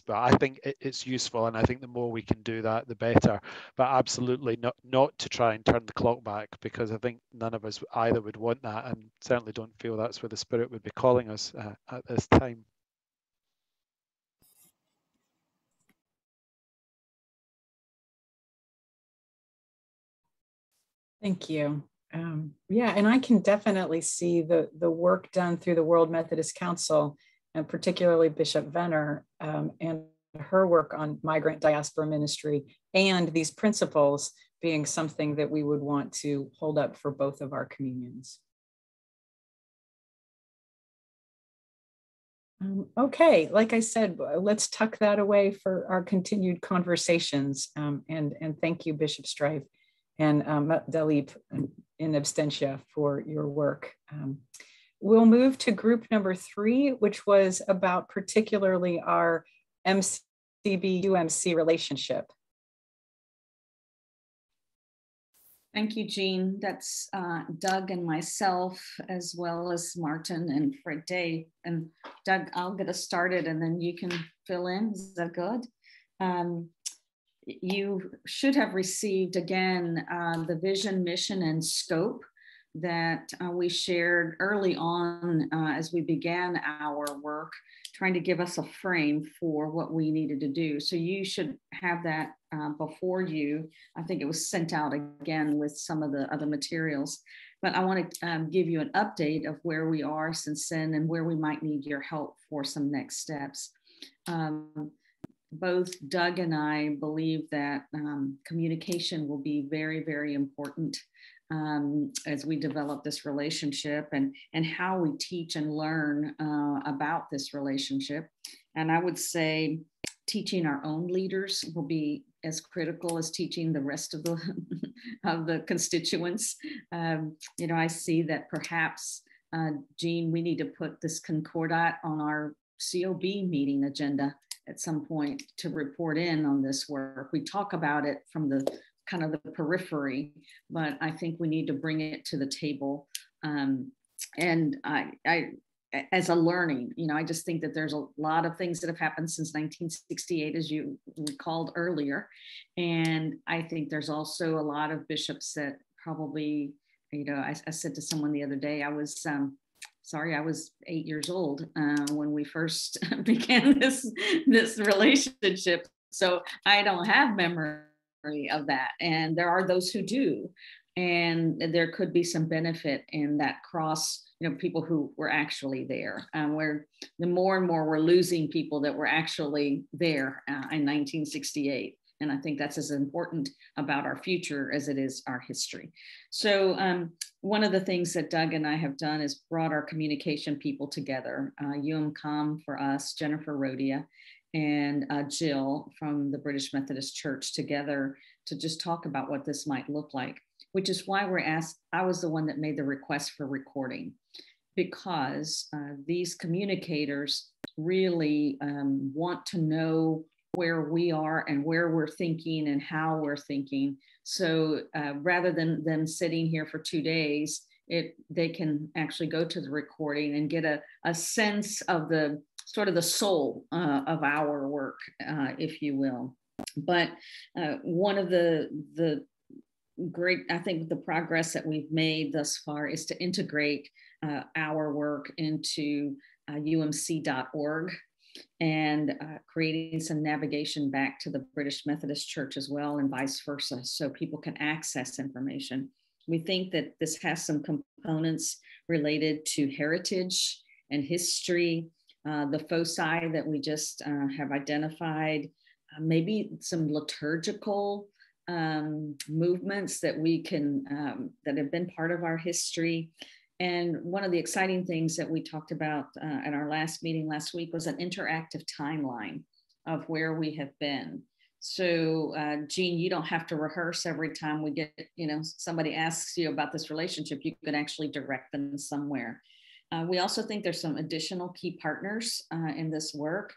I think it's useful, and I think the more we can do that, the better. But absolutely not to try and turn the clock back, because I think none of us either would want that, and certainly don't feel that's where the Spirit would be calling us at this time. Thank you. Yeah, and I can definitely see the work done through the World Methodist Council, and particularly Bishop Venner and her work on migrant diaspora ministry, and these principles being something that we would want to hold up for both of our communions. Okay, like I said, let's tuck that away for our continued conversations. And thank you, Bishop Strife and Dalip in absentia for your work. We'll move to group number 3, which was about particularly our MCB-UMC relationship. Thank you, Jean. That's Doug and myself, as well as Martin and Fred Day. And Doug, I'll get us started and then you can fill in. Is that good? You should have received, again, the vision, mission, and scope that we shared early on as we began our work, trying to give us a frame for what we needed to do. So you should have that before you. I think it was sent out again with some of the other materials, but I want to give you an update of where we are since then and where we might need your help for some next steps. Both Doug and I believe that communication will be very, very important as we develop this relationship and how we teach and learn about this relationship. And I would say teaching our own leaders will be as critical as teaching the rest of the of the constituents. I see that perhaps, Jean, we need to put this Concordat on our COB meeting agenda at some point to report in on this work. We talk about it from the kind of the periphery, but I think we need to bring it to the table. And I as a learning, I just think that there's a lot of things that have happened since 1968, as you recalled earlier. And I think there's also a lot of bishops that probably, I said to someone the other day, I was 8 years old when we first began this relationship. So I don't have memory of that. And there are those who do. And there could be some benefit in that cross people who were actually there. Where the more and more we're losing people that were actually there in 1968. And I think that's as important about our future as it is our history. So one of the things that Doug and I have done is brought our communication people together. UMCOM for us, Jennifer Rodia, and Jill from the British Methodist Church together to just talk about what this might look like, which is why we're asked. I was the one that made the request for recording, because these communicators really want to know where we are and where we're thinking and how we're thinking. So rather than them sitting here for 2 days, they can actually go to the recording and get a sense of the sort of the soul of our work, if you will. But one of the great, I think the progress that we've made thus far is to integrate our work into umc.org and creating some navigation back to the British Methodist Church as well, and vice versa, so people can access information. We think that this has some components related to heritage and history, the foci that we just have identified, maybe some liturgical movements that we can, that have been part of our history. And one of the exciting things that we talked about at our last meeting last week was an interactive timeline of where we have been. So Jean, you don't have to rehearse every time we get, somebody asks you about this relationship, you could actually direct them somewhere. We also think there's some additional key partners in this work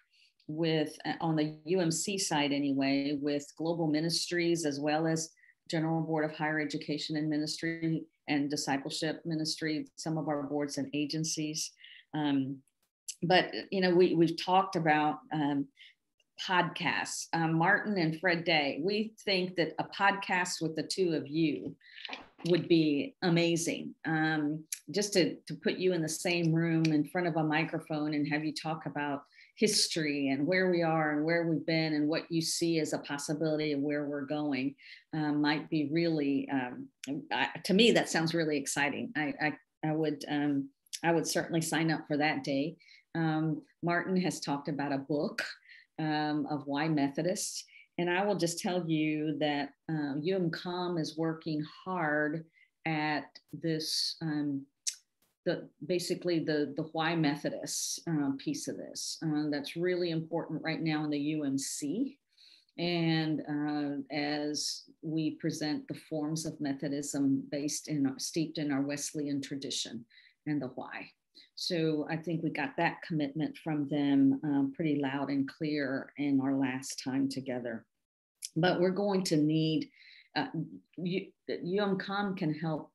with, on the UMC side anyway, with global ministries, as well as General Board of Higher Education and Ministry and Discipleship Ministry, some of our boards and agencies. But, we've talked about podcasts. Martin and Fred Day, we think that a podcast with the two of you would be amazing. Just to put you in the same room in front of a microphone and have you talk about history and where we are and where we've been and what you see as a possibility of where we're going might be really, to me, that sounds really exciting. I would certainly sign up for that day. Martin has talked about a book of Why Methodists. And I will just tell you that UMCOM is working hard at this, basically the Why Methodists piece of this. That's really important right now in the UMC. And as we present the forms of Methodism steeped in our Wesleyan tradition and the why. So I think we got that commitment from them pretty loud and clear in our last time together. But we're going to need, UMCOM can help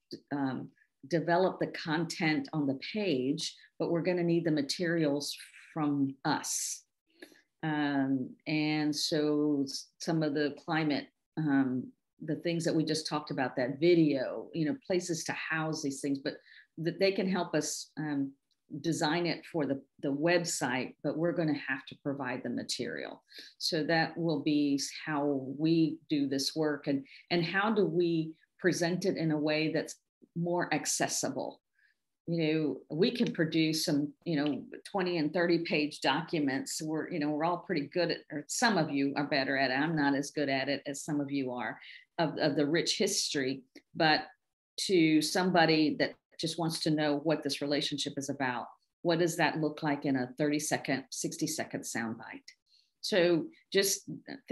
develop the content on the page, but we're going to need the materials from us. And so some of the climate, the things that we just talked about, that video, places to house these things, but that they can help us design it for the website, but we're going to have to provide the material. So that will be how we do this work, and how do we present it in a way that's more accessible. We can produce some 20 and 30 page documents. We're all pretty good at, or some of you are better at it. I'm not as good at it as some of you are, of the rich history, but to somebody that just wants to know what this relationship is about, what does that look like in a 30-second, 60-second soundbite? So just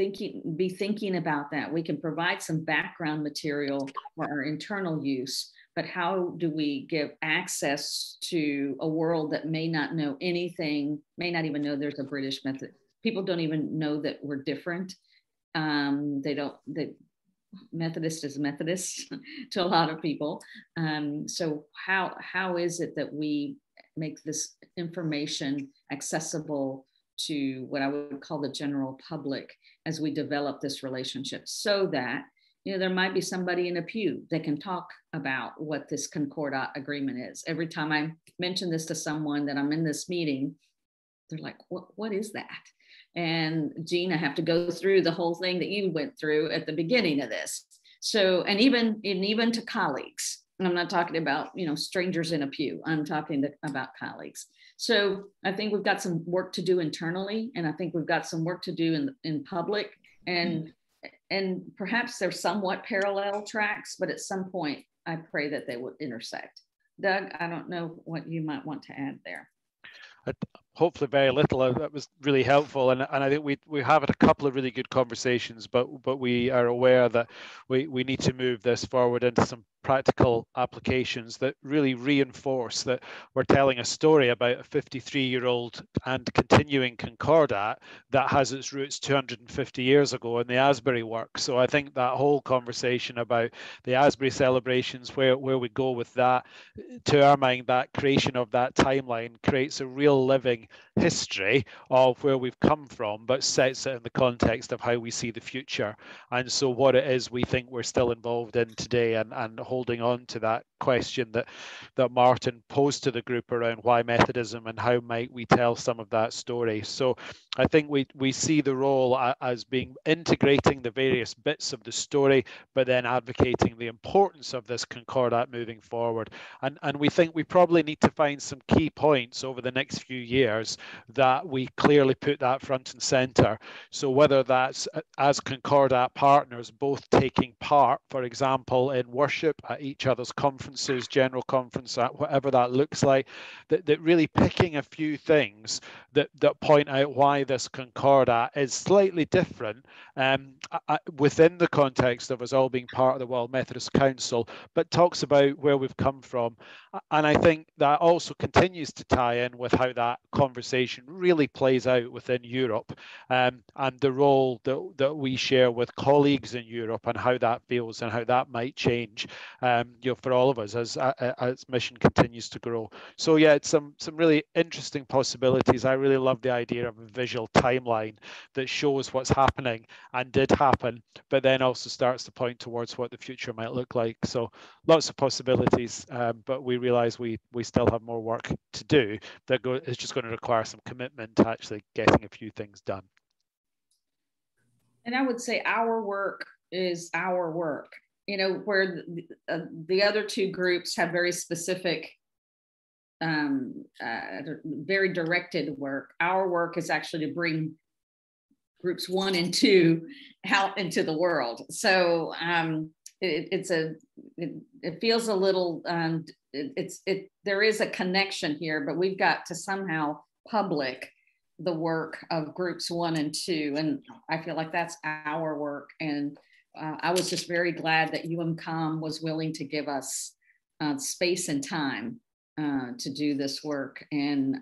be thinking about that. We can provide some background material for our internal use, but how do we give access to a world that may not know anything, may not even know there's a British method? People don't even know that we're different. Methodist is Methodist to a lot of people. So how is it that we make this information accessible to what I would call the general public as we develop this relationship, so that there might be somebody in a pew that can talk about what this Concordat agreement is. Every time I mention this to someone that I'm in this meeting, they're like, what is that? And Jean, I have to go through the whole thing that you went through at the beginning of this. So, and even to colleagues, I'm not talking about, strangers in a pew. I'm talking about colleagues. So I think we've got some work to do internally, and I think we've got some work to do in public, and perhaps they're somewhat parallel tracks, but at some point I pray that they would intersect. Doug, I don't know what you might want to add there. Hopefully very little. That was really helpful, and I think we have had a couple of really good conversations, but we are aware that we need to move this forward into some practical applications that really reinforce that we're telling a story about a 53-year-old and continuing Concordat that has its roots 250 years ago in the Asbury work. So I think that whole conversation about the Asbury celebrations, where we go with that, to our mind, that creation of that timeline creates a real living history of where we've come from, but sets it in the context of how we see the future. And so what it is we think we're still involved in today, and holding on to that question that Martin posed to the group around why Methodism and how might we tell some of that story. So I think we see the role as being integrating the various bits of the story, but then advocating the importance of this Concordat moving forward. And we think we probably need to find some key points over the next few years that we clearly put that front and center. So whether that's as Concordat partners, both taking part, for example, in worship at each other's conferences, general conference, whatever that looks like, that really picking a few things that point out why this Concordat is slightly different within the context of us all being part of the World Methodist Council, but talks about where we've come from. And I think that also continues to tie in with how that conversation really plays out within Europe, and the role that we share with colleagues in Europe, and how that feels and how that might change for all of us as mission continues to grow. So yeah, it's some really interesting possibilities. I really love the idea of a visual timeline that shows what's happening and did happen, but then also starts to point towards what the future might look like. So lots of possibilities, but we realize we still have more work to do that is just going to require some commitment to actually getting a few things done. And I would say our work is our work, where the other two groups have very specific, very directed work. Our work is actually to bring groups 1 and 2 out into the world. So it feels a little, there is a connection here, but we've got to somehow public the work of groups 1 and 2. And I feel like that's our work. And I was just very glad that UMCOM was willing to give us space and time to do this work. And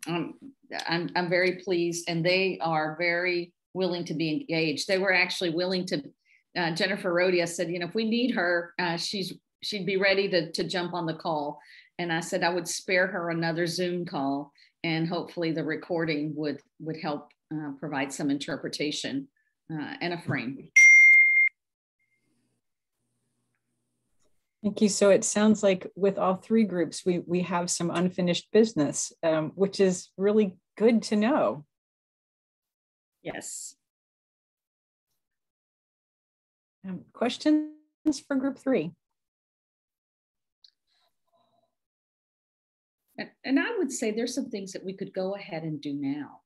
I'm very pleased, and they are very willing to be engaged. They were actually willing to, Jennifer Rodia said, if we need her, she'd be ready to jump on the call. And I said I would spare her another Zoom call, and hopefully the recording would help provide some interpretation and a frame. Thank you. So it sounds like with all 3 groups, we have some unfinished business, which is really good to know. Yes. Questions for group 3? And I would say there's some things that we could go ahead and do now.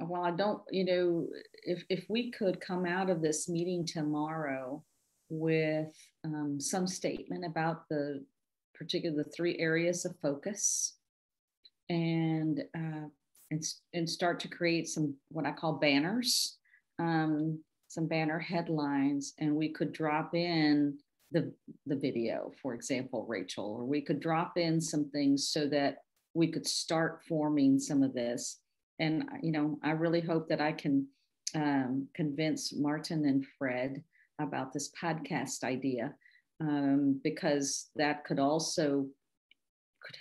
Well, I don't, if we could come out of this meeting tomorrow with some statement about the 3 areas of focus, and start to create some, what I call banners, some banner headlines, and we could drop in the video, for example, Rachel, or we could drop in some things so that we could start forming some of this. And, I really hope that I can convince Martin and Fred about this podcast idea, because that could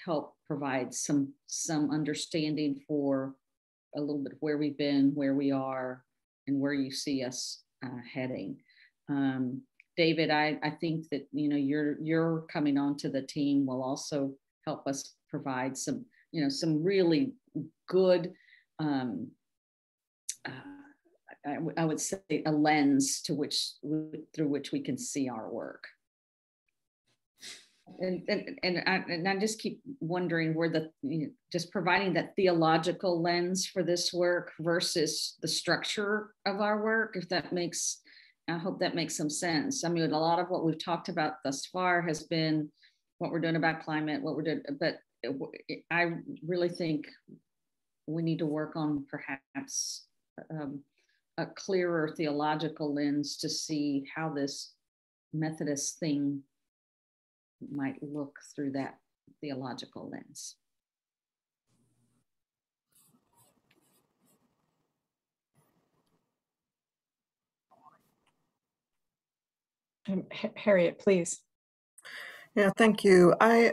help provide some understanding for a little bit of where we've been, where we are, and where you see us heading. David, I think that you're coming onto the team will also help us provide some really good, I would say, a lens through which we can see our work. And I just keep wondering where just providing that theological lens for this work versus the structure of our work, if that makes, I hope that makes some sense. I mean, a lot of what we've talked about thus far has been what we're doing about climate, what we're doing, but I really think we need to work on perhaps a clearer theological lens to see how this Methodist thing might look through that theological lens. Harriet, please. Yeah, thank you. I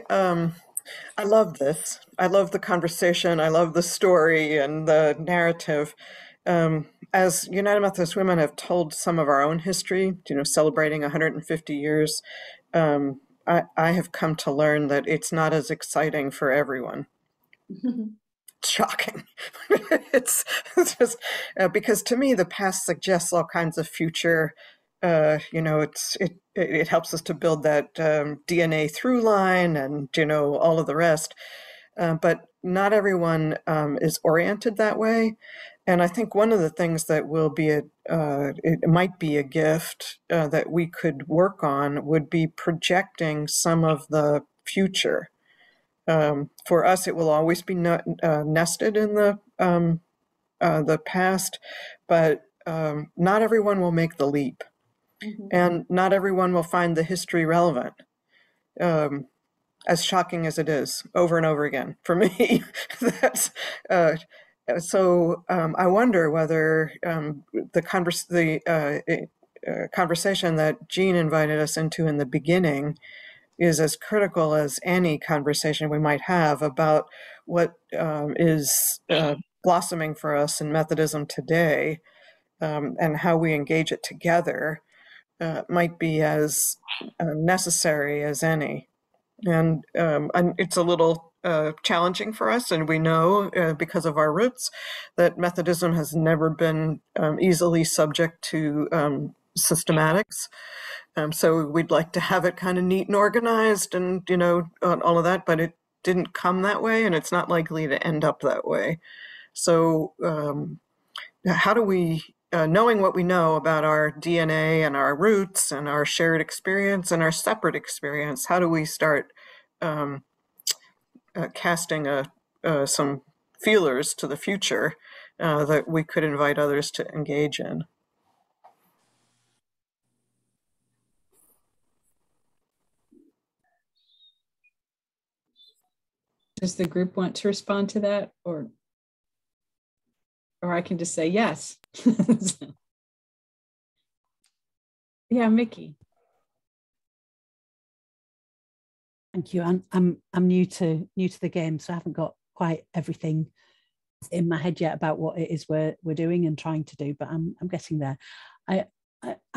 love this. I love the conversation. I love the story and the narrative. As United Methodist Women have told some of our own history, celebrating 150 years, I have come to learn that it's not as exciting for everyone. It's shocking. it's just because to me the past suggests all kinds of future. It helps us to build that DNA through line and all of the rest. But not everyone is oriented that way. And I think one of the things that will be it might be a gift that we could work on would be projecting some of the future. For us, it will always be nested in the past, but not everyone will make the leap. Mm-hmm. And not everyone will find the history relevant. As shocking as it is, over and over again for me. That's so. I wonder whether the conversation that Jean invited us into in the beginning is as critical as any conversation we might have about what is blossoming for us in Methodism today, and how we engage it together might be as necessary as any. And it's a little challenging for us, and we know because of our roots that Methodism has never been easily subject to systematics. So we'd like to have it kind of neat and organized and, all of that, but it didn't come that way, and it's not likely to end up that way. So how do we, knowing what we know about our DNA and our roots and our shared experience and our separate experience, how do we start casting some feelers to the future that we could invite others to engage in? Does the group want to respond to that, or I can just say yes? Yeah, Mickey. Thank you. I'm new to the game, so I haven't got quite everything in my head yet about what it is we're doing and trying to do, but I'm getting there. I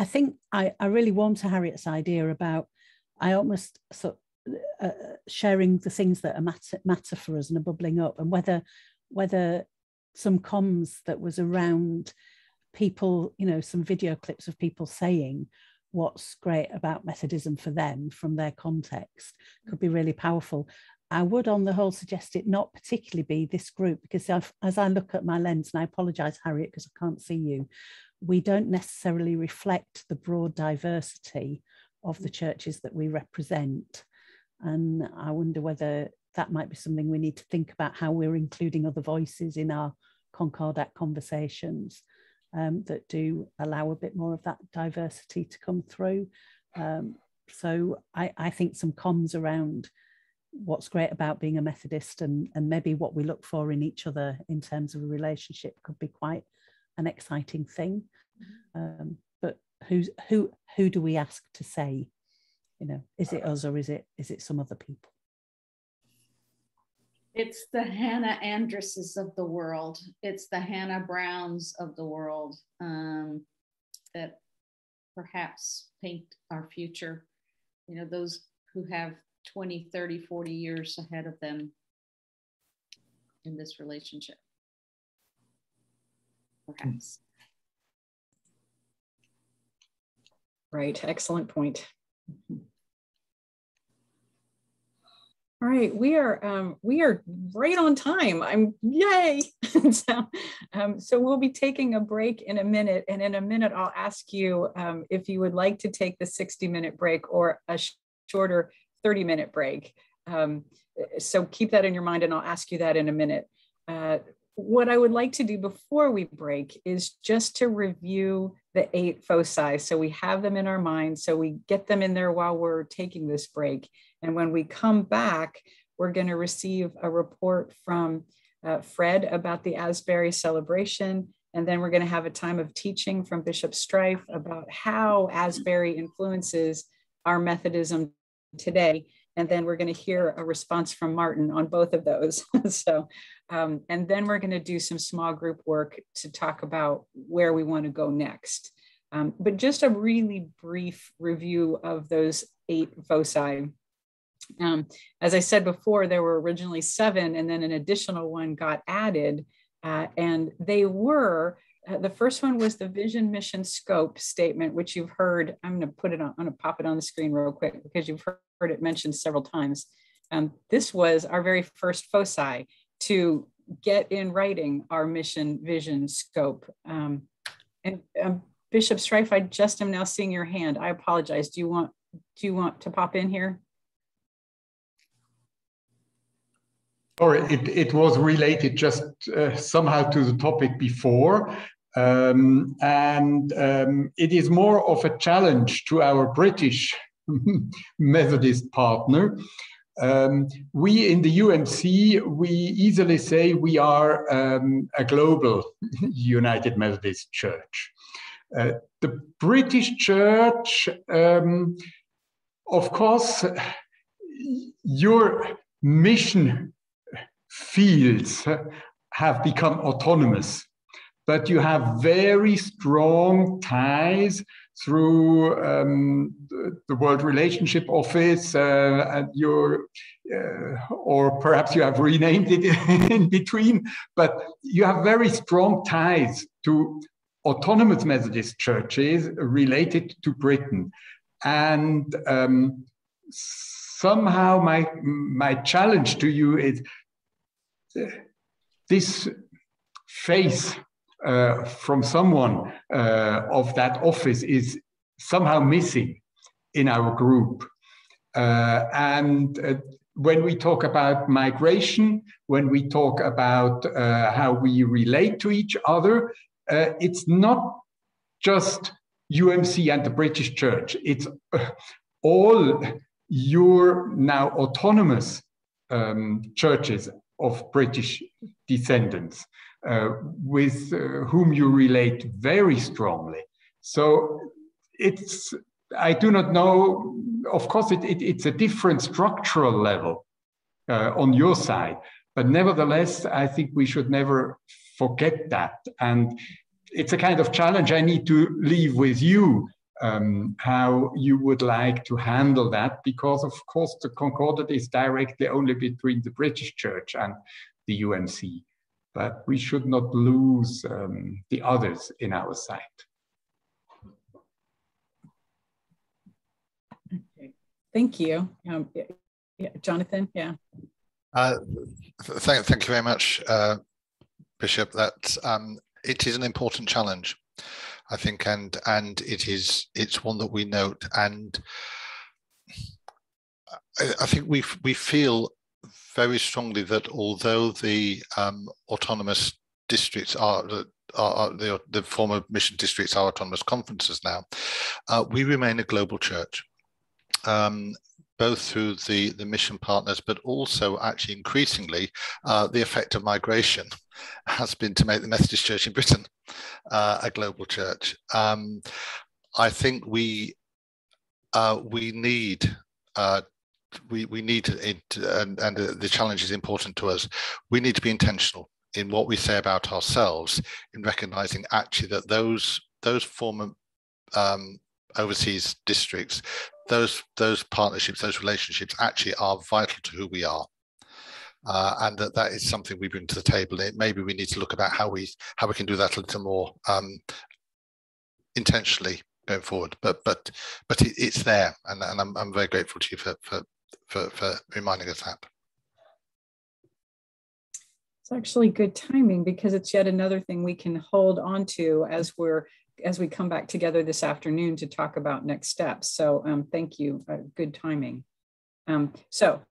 think I really warm to Harriet's idea about I almost sort of, sharing the things that are matter for us and are bubbling up, and whether some comms that was around people, some video clips of people saying what's great about Methodism for them from their context could be really powerful. I would on the whole suggest it not particularly be this group, because as I look at my lens, and I apologize, Harriet, because I can't see you, we don't necessarily reflect the broad diversity of the churches that we represent. And I wonder whether that might be something we need to think about, how we're including other voices in our Concordat conversations that do allow a bit more of that diversity to come through. So I think some comms around what's great about being a Methodist and maybe what we look for in each other in terms of a relationship could be quite an exciting thing. But who do we ask to say? Is it us, or is it some other people? It's the Hannah Andresses of the world. It's the Hannah Browns of the world that perhaps paint our future. Those who have 20, 30, 40 years ahead of them in this relationship, perhaps. Right, excellent point. All right, we are right on time. Yay! So we'll be taking a break in a minute, and in a minute I'll ask you if you would like to take the 60-minute break or a shorter 30-minute break. So keep that in your mind, and I'll ask you that in a minute. What I would like to do before we break is just to review the 8 foci, so we have them in our minds, so we get them in there while we're taking this break. And when we come back, we're going to receive a report from Fred about the Asbury celebration. And then we're going to have a time of teaching from Bishop Strife about how Asbury influences our Methodism today. And then we're going to hear a response from Martin on both of those. And then we're going to do some small group work to talk about where we want to go next. But just a really brief review of those 8 foci. As I said before, there were originally 7, and then an additional one got added. And they were, the first one was the vision, mission, scope statement, which you've heard. I'm going to put it on, I'm going to pop it on the screen real quick because you've heard it mentioned several times. This was our very first foci to get in writing our mission, vision, scope. And Bishop Strife, I just am now seeing your hand. I apologize. Do you want to pop in here? Or it was related just somehow to the topic before. It is more of a challenge to our British Methodist partner. We in the UMC, we easily say we are a global United Methodist Church. The British Church, of course, your mission fields have become autonomous, but you have very strong ties through the World Relationship Office and or perhaps you have renamed it in between, but you have very strong ties to autonomous Methodist churches related to Britain. And somehow my challenge to you is this face from someone of that office is somehow missing in our group. When we talk about migration, when we talk about how we relate to each other, it's not just UMC and the British Church. It's all your now autonomous churches of British descendants with whom you relate very strongly. So I do not know, of course it's a different structural level on your side, but nevertheless, I think we should never forget that. And it's a kind of challenge I need to leave with you, how you would like to handle that, because of course the Concordat is directly only between the British Church and the UMC, but we should not lose the others in our sight. Okay. Thank you. Yeah, Jonathan, yeah. Thank you very much, Bishop. That it is an important challenge, I think, and it's one that we note, and I think we feel very strongly that although the autonomous districts are the former mission districts are autonomous conferences now, we remain a global church, both through the mission partners, but also actually increasingly the effect of migration has been to make the Methodist Church in Britain a global church. I think we need it, and the challenge is important to us. We need to be intentional in what we say about ourselves, in recognizing actually that those former overseas districts, those partnerships, those relationships actually are vital to who we are, and that is something we bring to the table. Maybe we need to look about how we can do that a little more intentionally going forward. But it's there, and I'm very grateful to you for for reminding us that. It's actually good timing because it's yet another thing we can hold on to as we come back together this afternoon to talk about next steps. So thank you, good timing. So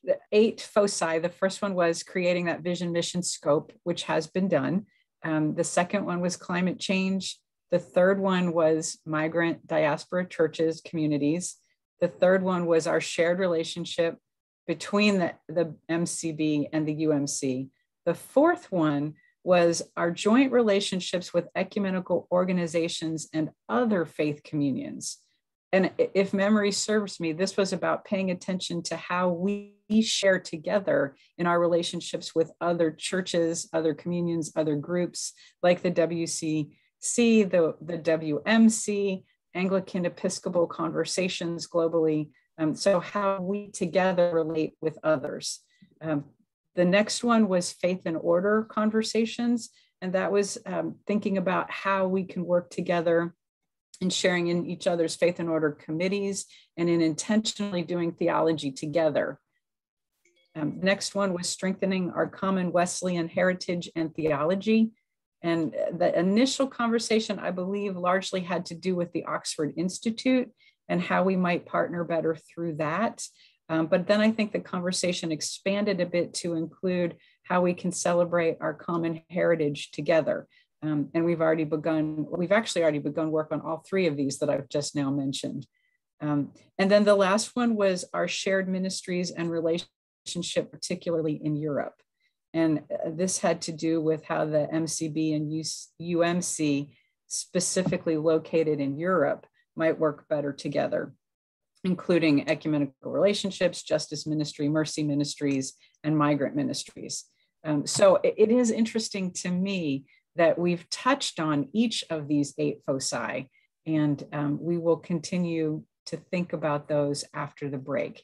the 8 foci, the first one was creating that vision, mission, scope, which has been done. The second one was climate change. The third one was migrant diaspora churches, communities. The third one was our shared relationship between the MCB and the UMC. The fourth one was our joint relationships with ecumenical organizations and other faith communions. And if memory serves me, this was about paying attention to how we share together in our relationships with other churches, other communions, other groups like the WCC, the WMC, Anglican Episcopal Conversations globally. So how we together relate with others. The next one was faith and order conversations. And that was thinking about how we can work together and sharing in each other's faith and order committees and in intentionally doing theology together. Next one was strengthening our common Wesleyan heritage and theology. And the initial conversation, I believe, largely had to do with the Oxford Institute and how we might partner better through that. But then I think the conversation expanded a bit to include how we can celebrate our common heritage together. And we've actually already begun work on all 3 of these that I've just now mentioned. And then the last one was our shared ministries and relationship, particularly in Europe. And this had to do with how the MCB and UMC, specifically located in Europe, might work better together, including ecumenical relationships, justice ministry, mercy ministries, and migrant ministries. So it is interesting to me that we've touched on each of these 8 foci, and we will continue to think about those after the break.